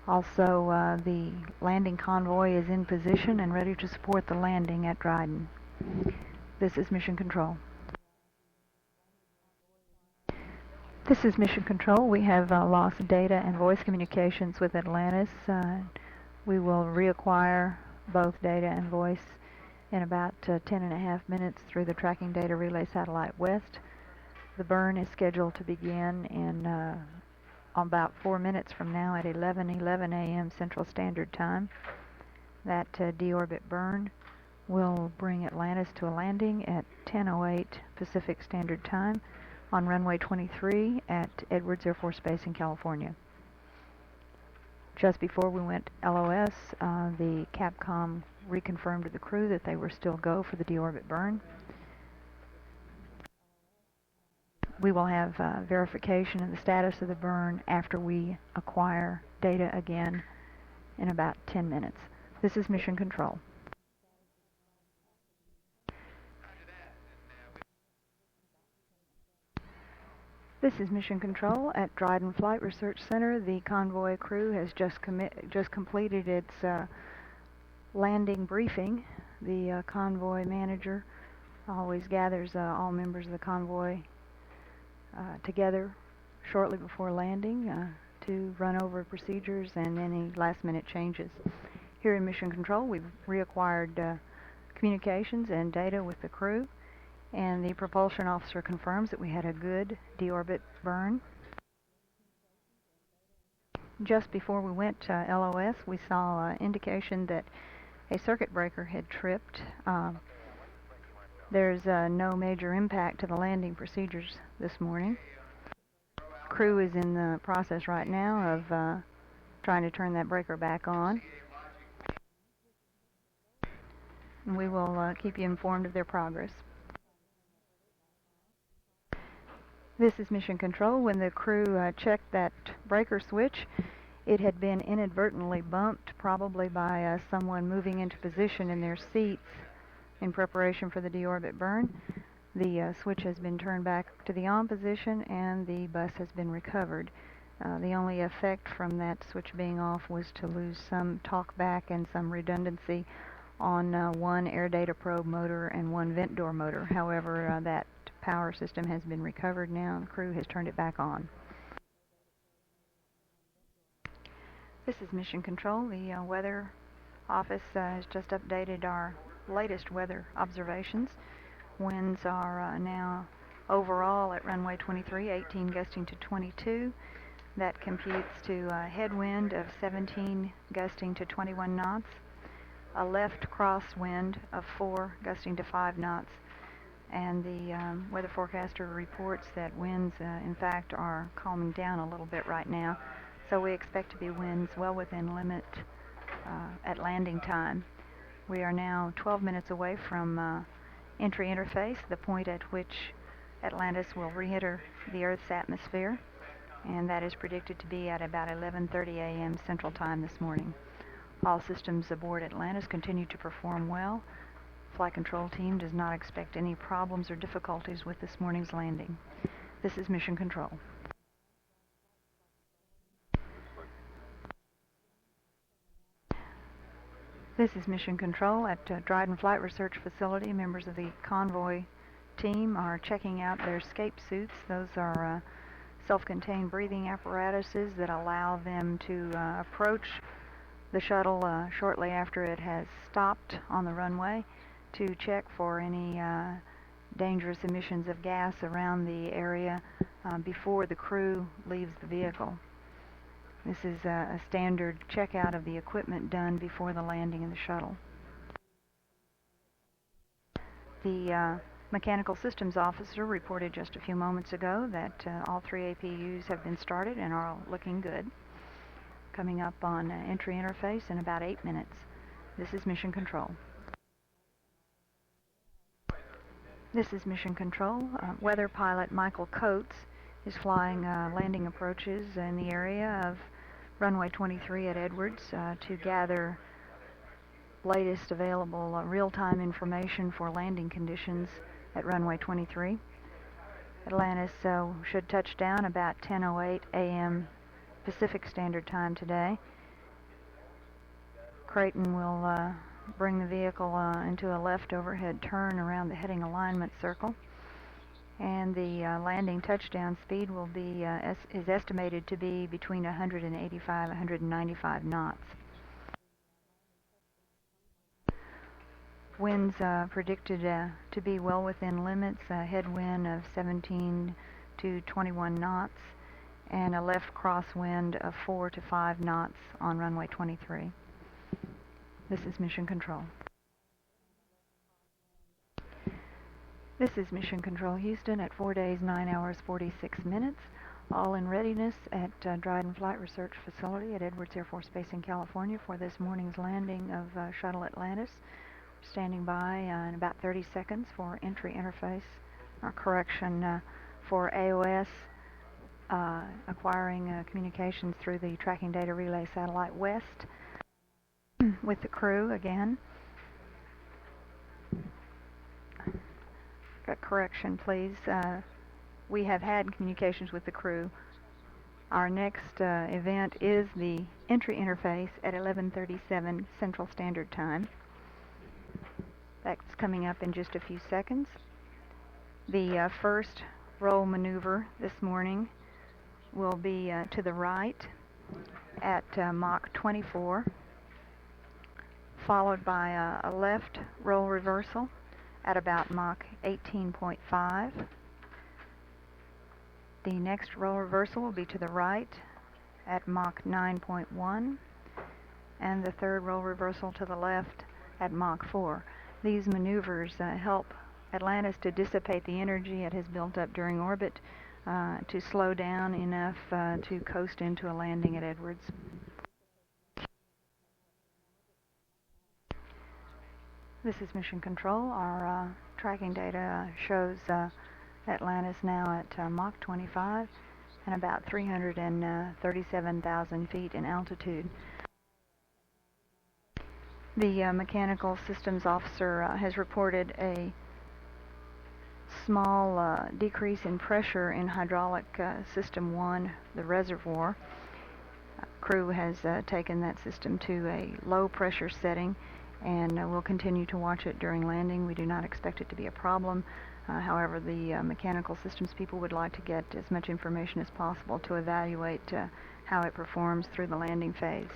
Also, the landing convoy is in position and ready to support the landing at Dryden. This is Mission Control. This is Mission Control. We have lost data and voice communications with Atlantis. We will reacquire both data and voice in about 10.5 minutes through the Tracking Data Relay Satellite West. The burn is scheduled to begin in about 4 minutes from now at 11:11 a.m. Central Standard Time. That deorbit burn will bring Atlantis to a landing at 10:08 Pacific Standard Time on runway 23 at Edwards Air Force Base in California. Just before we went LOS, the Capcom reconfirmed to the crew that they were still go for the deorbit burn. We will have verification of the status of the burn after we acquire data again in about 10 minutes. This is Mission Control. This is Mission Control at Dryden Flight Research Center. The convoy crew has just completed its landing briefing. The convoy manager always gathers all members of the convoy together shortly before landing to run over procedures and any last-minute changes. Here in Mission Control, we've reacquired communications and data with the crew, and the propulsion officer confirms that we had a good deorbit burn. Just before we went to LOS, we saw indication that a circuit breaker had tripped. There's no major impact to the landing procedures this morning. Crew is in the process right now of trying to turn that breaker back on. And we will keep you informed of their progress. This is Mission Control. When the crew checked that breaker switch, it had been inadvertently bumped, probably by someone moving into position in their seats in preparation for the deorbit burn. The switch has been turned back to the on position and the bus has been recovered. The only effect from that switch being off was to lose some talk back and some redundancy on one air data probe motor and one vent door motor. However, that power system has been recovered now and the crew has turned it back on. This is Mission Control. The weather office has just updated our latest weather observations. Winds are now overall at runway 23, 18 gusting to 22. That computes to a headwind of 17 gusting to 21 knots, a left crosswind of 4 gusting to 5 knots, and the weather forecaster reports that winds in fact are calming down a little bit right now, so we expect to be winds well within limit at landing time. We are now 12 minutes away from entry interface, the point at which Atlantis will re-enter the Earth's atmosphere, and that is predicted to be at about 11:30 a.m. Central Time this morning. All systems aboard Atlantis continue to perform well. Flight control team does not expect any problems or difficulties with this morning's landing. This is Mission Control. This is Mission Control at Dryden Flight Research Facility. Members of the convoy team are checking out their escape suits. Those are self-contained breathing apparatuses that allow them to approach the shuttle shortly after it has stopped on the runway to check for any dangerous emissions of gas around the area before the crew leaves the vehicle. This is a standard checkout of the equipment done before the landing of the shuttle. The Mechanical Systems Officer reported just a few moments ago that all 3 APUs have been started and are looking good. Coming up on entry interface in about 8 minutes. This is Mission Control. This is Mission Control. Weather pilot Michael Coates is flying landing approaches in the area of runway 23 at Edwards to gather latest available real-time information for landing conditions at runway 23. Atlantis should touch down about 10:08 a.m. Pacific Standard Time today. Creighton will bring the vehicle into a left overhead turn around the heading alignment circle, and the landing touchdown speed will be is estimated to be between 185 and 195 knots. Winds predicted to be well within limits, a headwind of 17 to 21 knots and a left crosswind of 4 to 5 knots on runway 23. This is Mission Control. This is Mission Control Houston at 4 days, 9 hours, 46 minutes. All in readiness at Dryden Flight Research Facility at Edwards Air Force Base in California for this morning's landing of Shuttle Atlantis. Standing by in about 30 seconds for entry interface, or correction for AOS, acquiring communications through the Tracking Data Relay Satellite West with the crew again. A correction, please. We have had communications with the crew. Our next event is the entry interface at 11:37 Central Standard Time. That's coming up in just a few seconds. The first roll maneuver this morning will be to the right at Mach 24, followed by a left roll reversal at about Mach 18.5. The next roll reversal will be to the right at Mach 9.1, and the third roll reversal to the left at Mach 4. These maneuvers help Atlantis to dissipate the energy it has built up during orbit to slow down enough to coast into a landing at Edwards. This is Mission Control. Our tracking data shows Atlantis now at Mach 25 and about 337,000 feet in altitude. The Mechanical Systems Officer has reported a small decrease in pressure in hydraulic system 1, the reservoir. Crew has taken that system to a low pressure setting, and we'll continue to watch it during landing. We do not expect it to be a problem. However, the mechanical systems people would like to get as much information as possible to evaluate how it performs through the landing phase.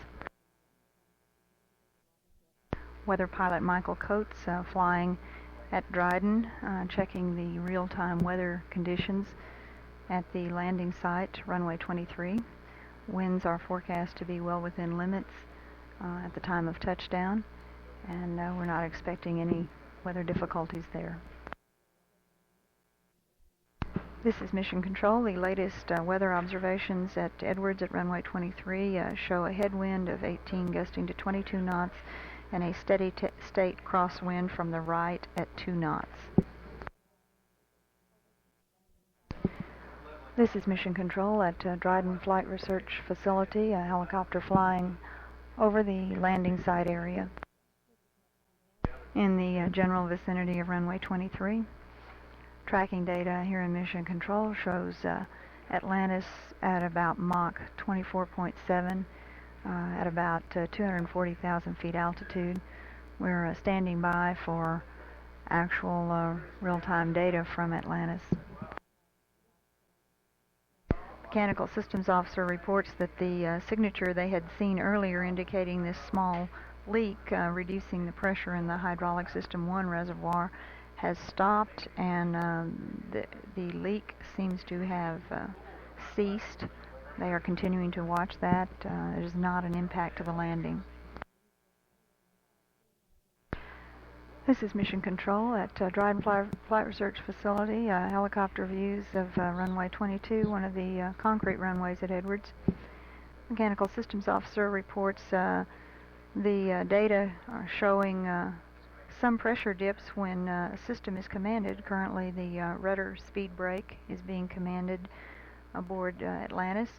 Weather pilot Michael Coates flying at Dryden, checking the real-time weather conditions at the landing site, runway 23. Winds are forecast to be well within limits at the time of touchdown, and we're not expecting any weather difficulties there. This is Mission Control. The latest weather observations at Edwards at runway 23 show a headwind of 18 gusting to 22 knots and a steady state crosswind from the right at 2 knots. This is Mission Control at Dryden Flight Research Facility, a helicopter flying over the landing site area. in the general vicinity of runway 23. Tracking data here in Mission Control shows Atlantis at about Mach 24.7 at about 240,000 feet altitude. We're standing by for actual real-time data from Atlantis. Mechanical Systems Officer reports that the signature they had seen earlier indicating this small leak reducing the pressure in the hydraulic system 1 reservoir has stopped, and the leak seems to have ceased. They are continuing to watch that. It is not an impact to the landing. This is Mission Control at Dryden Flight Research Facility. Helicopter views of runway 22, one of the concrete runways at Edwards. Mechanical Systems Officer reports the data are showing some pressure dips when a system is commanded. Currently, the rudder speed brake is being commanded aboard Atlantis,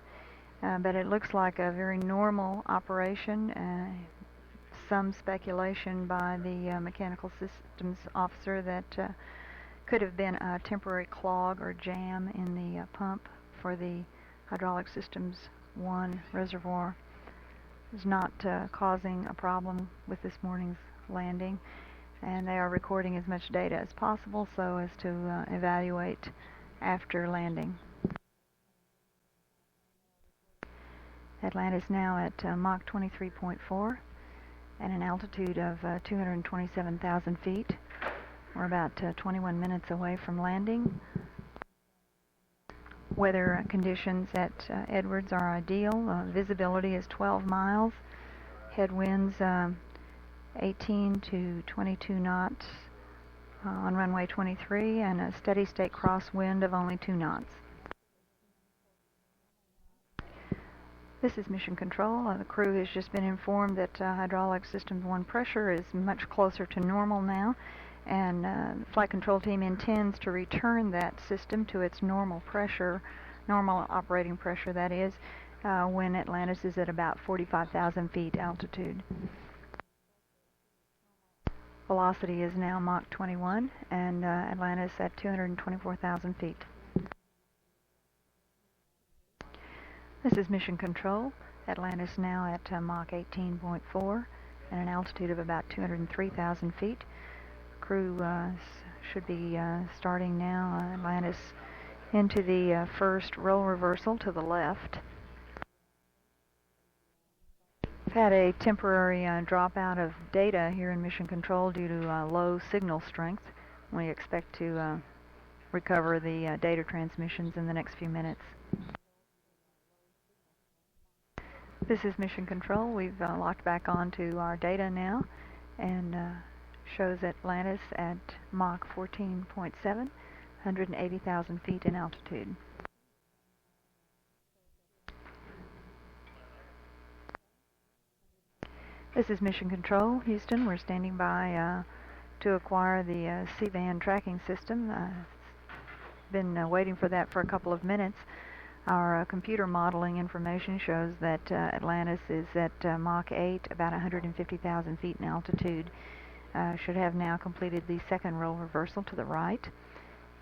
but it looks like a very normal operation. Some speculation by the Mechanical Systems Officer that could have been a temporary clog or jam in the pump for the Hydraulic Systems 1 reservoir. Is not causing a problem with this morning's landing, and they are recording as much data as possible so as to evaluate after landing. Atlantis now at Mach 23.4 at an altitude of 227,000 feet. We're about 21 minutes away from landing. Weather conditions at Edwards are ideal. Visibility is 12 miles. Headwinds 18 to 22 knots on runway 23, and a steady state crosswind of only 2 knots. This is Mission Control. The crew has just been informed that Hydraulic Systems 1 pressure is much closer to normal now, and the flight control team intends to return that system to its normal pressure, normal operating pressure that is, when Atlantis is at about 45,000 feet altitude. Velocity is now Mach 21, and Atlantis at 224,000 feet. This is Mission Control. Atlantis now at Mach 18.4 and an altitude of about 203,000 feet. Crew should be starting now. Atlantis into the first roll reversal to the left. We've had a temporary dropout of data here in Mission Control due to low signal strength. We expect to recover the data transmissions in the next few minutes. This is Mission Control. We've locked back onto our data now, and shows Atlantis at Mach 14.7, 180,000 feet in altitude. This is Mission Control, Houston. We're standing by to acquire the C-band tracking system. Been waiting for that for a couple of minutes. Our computer modeling information shows that Atlantis is at Mach 8, about 150,000 feet in altitude. Should have now completed the second roll reversal to the right,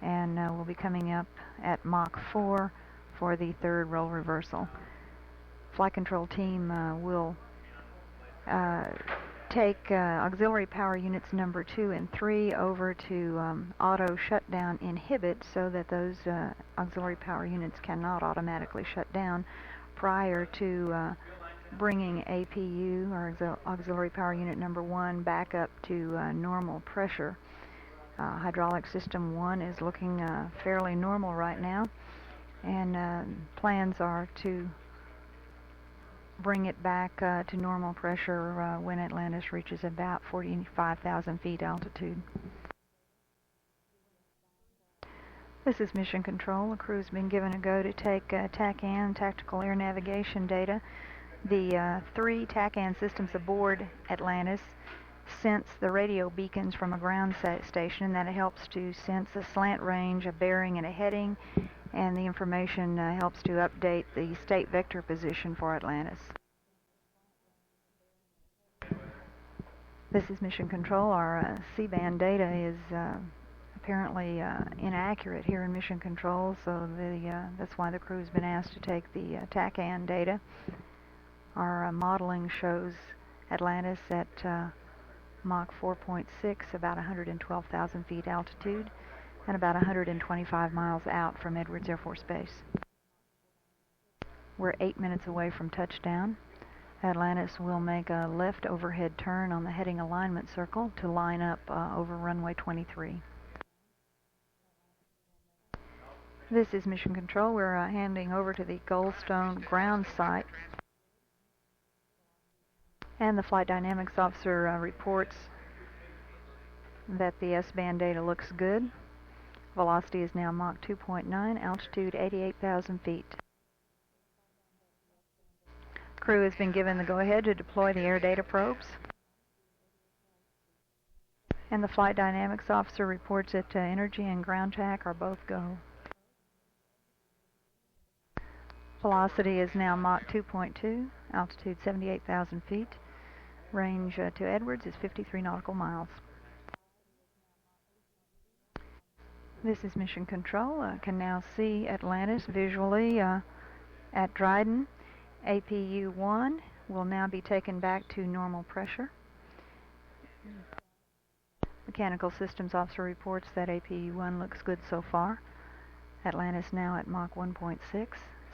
and will be coming up at Mach 4 for the third roll reversal. Flight control team will take auxiliary power units number 2 and 3 over to auto shutdown inhibit, so that those auxiliary power units cannot automatically shut down prior to bringing APU, or auxiliary power unit number 1, back up to normal pressure. Hydraulic system 1 is looking fairly normal right now, and plans are to bring it back to normal pressure when Atlantis reaches about 45,000 feet altitude. This is Mission Control. The crew's been given a go to take TACAN, Tactical Air Navigation data. The 3 TACAN systems aboard Atlantis sense the radio beacons from a ground station, and that helps to sense a slant range, a bearing, and a heading, and the information helps to update the state vector position for Atlantis. This is Mission Control. Our C-band data is apparently inaccurate here in Mission Control, so that's why the crew's been asked to take the TACAN data. Our modeling shows Atlantis at Mach 4.6, about 112,000 feet altitude, and about 125 miles out from Edwards Air Force Base. We're 8 minutes away from touchdown. Atlantis will make a left overhead turn on the heading alignment circle to line up over runway 23. This is Mission Control. We're handing over to the Goldstone ground site. And the Flight Dynamics Officer reports that the S-band data looks good. Velocity is now Mach 2.9, altitude 88,000 feet. Crew has been given the go-ahead to deploy the air data probes. And the Flight Dynamics Officer reports that energy and ground tack are both go. Velocity is now Mach 2.2, altitude 78,000 feet. Range to Edwards is 53 nautical miles. This is Mission Control. Can now see Atlantis visually at Dryden. APU-1 will now be taken back to normal pressure. Mechanical Systems Officer reports that APU-1 looks good so far. Atlantis now at Mach 1.6,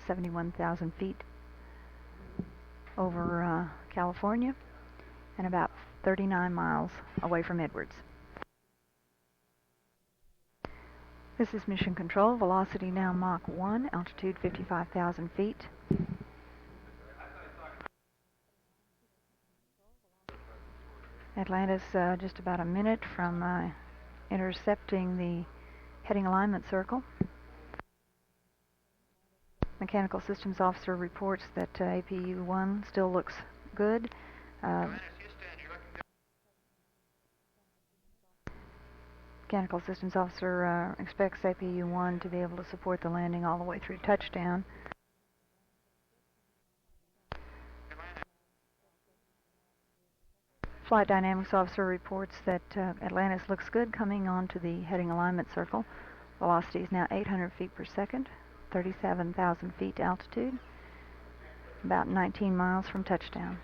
71,000 feet over California, and about 39 miles away from Edwards. This is Mission Control. Velocity now Mach 1, altitude 55,000 feet. Atlantis just about a minute from intercepting the heading alignment circle. Mechanical Systems Officer reports that APU-1 still looks good. Mechanical Systems Officer expects APU-1 to be able to support the landing all the way through touchdown. Flight Dynamics Officer reports that Atlantis looks good coming onto the heading alignment circle. Velocity is now 800 feet per second, 37,000 feet altitude, about 19 miles from touchdown.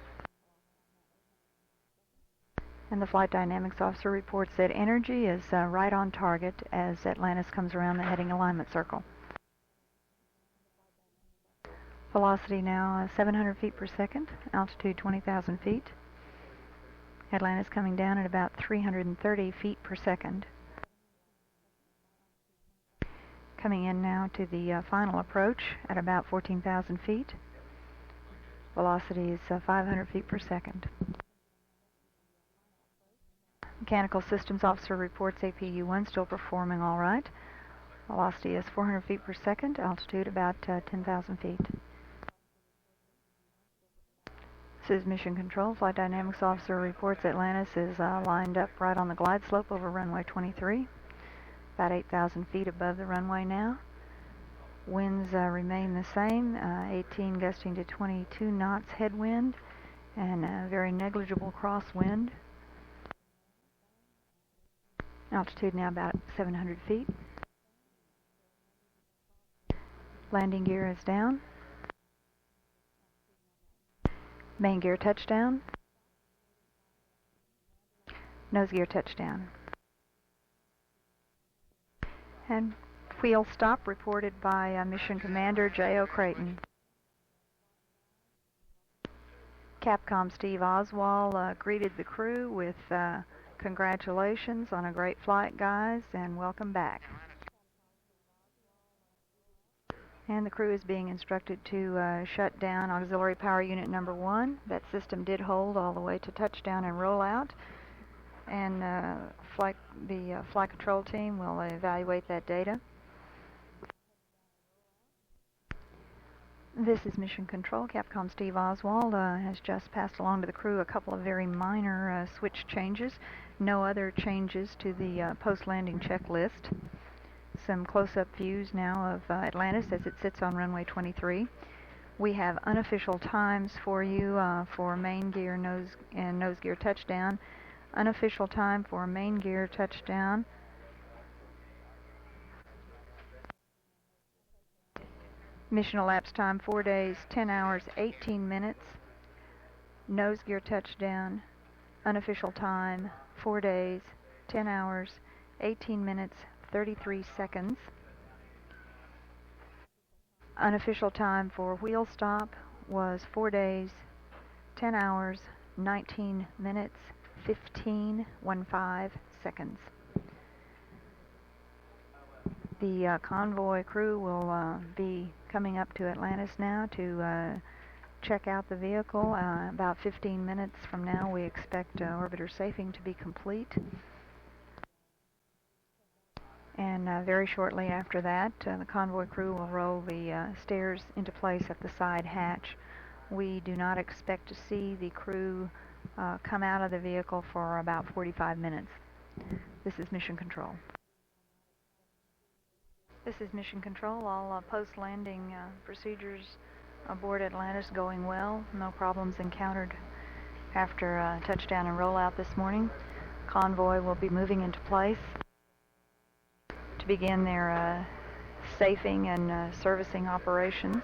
And the Flight Dynamics Officer reports that energy is right on target as Atlantis comes around the heading alignment circle. Velocity now 700 feet per second, altitude 20,000 feet. Atlantis coming down at about 330 feet per second. Coming in now to the final approach at about 14,000 feet. Velocity is 500 feet per second. Mechanical Systems Officer reports APU-1 still performing all right. Velocity is 400 feet per second, altitude about 10,000 feet. This is Mission Control. Flight Dynamics Officer reports Atlantis is lined up right on the glide slope over runway 23, about 8,000 feet above the runway now. Winds remain the same, 18 gusting to 22 knots headwind and a very negligible crosswind. Altitude now about 700 feet. Landing gear is down. Main gear touchdown. Nose gear touchdown. And wheel stop reported by Mission Commander J.O. Creighton. Capcom Steve Oswald greeted the crew with congratulations on a great flight, guys, and welcome back. And the crew is being instructed to shut down auxiliary power unit number 1. That system did hold all the way to touchdown and rollout. And the flight control team will evaluate that data. This is Mission Control. Capcom Steve Oswald has just passed along to the crew a couple of very minor switch changes. No other changes to the post-landing checklist. Some close-up views now of Atlantis as it sits on runway 23. We have unofficial times for you for main gear, nose gear touchdown. Unofficial time for main gear touchdown. Mission elapsed time 4 days, 10 hours, 18 minutes. Nose gear touchdown. Unofficial time 4 days, 10 hours, 18 minutes, 33 seconds. Unofficial time for wheel stop was 4 days, 10 hours, 19 minutes, 15 seconds. The convoy crew will be coming up to Atlantis now to check out the vehicle. About 15 minutes from now, we expect orbiter safing to be complete. And very shortly after that, the convoy crew will roll the stairs into place at the side hatch. We do not expect to see the crew come out of the vehicle for about 45 minutes. This is Mission Control. This is Mission Control. All post-landing procedures aboard Atlantis going well. No problems encountered after touchdown and rollout this morning. Convoy will be moving into place to begin their safing and servicing operations.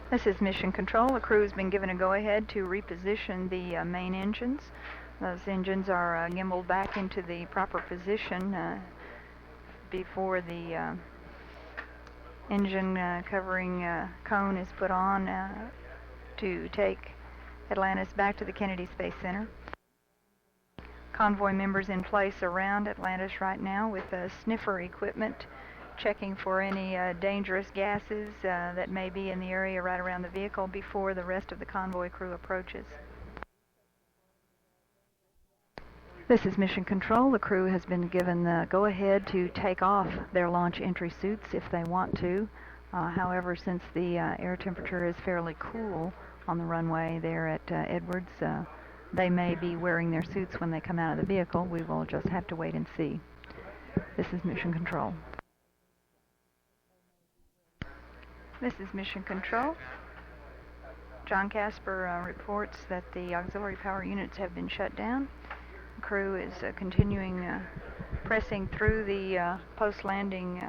This is Mission Control. The crew has been given a go-ahead to reposition the main engines. Those engines are gimbaled back into the proper position before the engine covering cone is put on to take Atlantis back to the Kennedy Space Center. Convoy members in place around Atlantis right now with sniffer equipment, checking for any dangerous gases that may be in the area right around the vehicle before the rest of the convoy crew approaches. This is Mission Control. The crew has been given the go-ahead to take off their launch entry suits if they want to. However, since the air temperature is fairly cool on the runway there at Edwards, they may be wearing their suits when they come out of the vehicle. We will just have to wait and see. This is Mission Control. This is Mission Control. John Casper reports that the auxiliary power units have been shut down. The crew is continuing pressing through the post-landing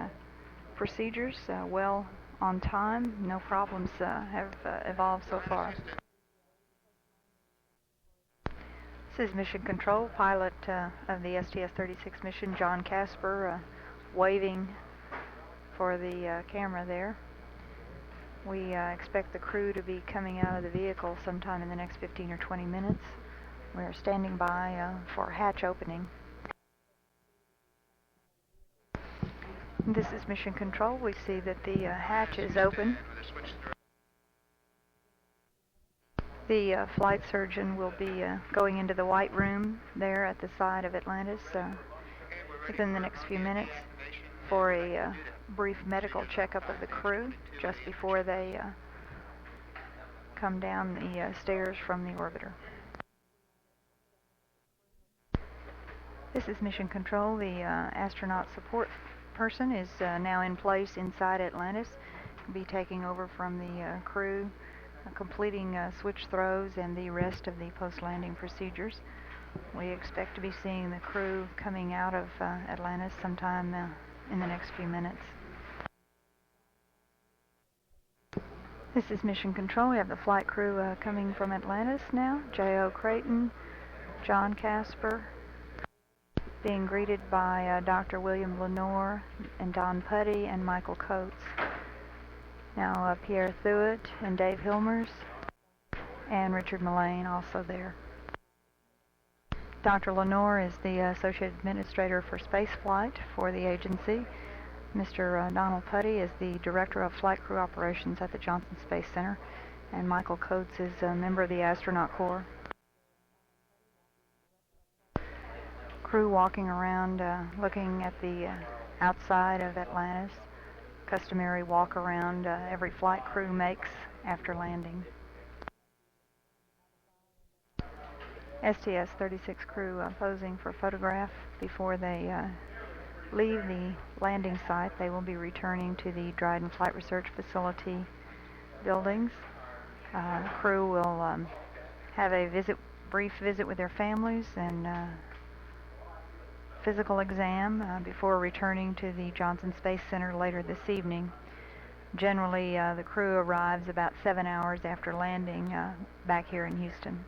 procedures well on time. No problems have evolved so far. This is Mission Control. Pilot of the STS-36 mission, John Casper, waving for the camera there. We expect the crew to be coming out of the vehicle sometime in the next 15 or 20 minutes. We're standing by for hatch opening. This is Mission Control. We see that the hatch is open. The flight surgeon will be going into the white room there at the side of Atlantis within the next few minutes for a brief medical checkup of the crew just before they come down the stairs from the orbiter. This is Mission Control. The astronaut support person is now in place inside Atlantis. He'll be taking over from the crew, completing switch throws and the rest of the post-landing procedures. We expect to be seeing the crew coming out of Atlantis sometime in the next few minutes. This is Mission Control. We have the flight crew coming from Atlantis now. J.O. Creighton, John Casper, being greeted by Dr. William Lenore and Don Putty and Michael Coates. Now Pierre Thuet and Dave Hilmers and Richard Mullane also there. Dr. Lenore is the Associate Administrator for Spaceflight for the agency. Mr. Donald Putty is the Director of Flight Crew Operations at the Johnson Space Center, and Michael Coates is a member of the Astronaut Corps. Crew walking around looking at the outside of Atlantis. Customary walk around every flight crew makes after landing. STS-36 crew posing for a photograph before they leave the landing site. They will be returning to the Dryden Flight Research Facility buildings. Crew will have a brief visit with their families and physical exam before returning to the Johnson Space Center later this evening. Generally, the crew arrives about 7 hours after landing back here in Houston.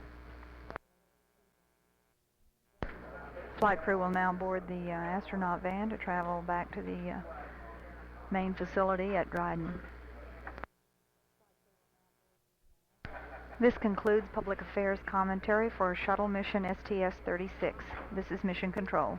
Flight crew will now board the astronaut van to travel back to the main facility at Dryden. This concludes public affairs commentary for shuttle mission STS-36. This is Mission Control.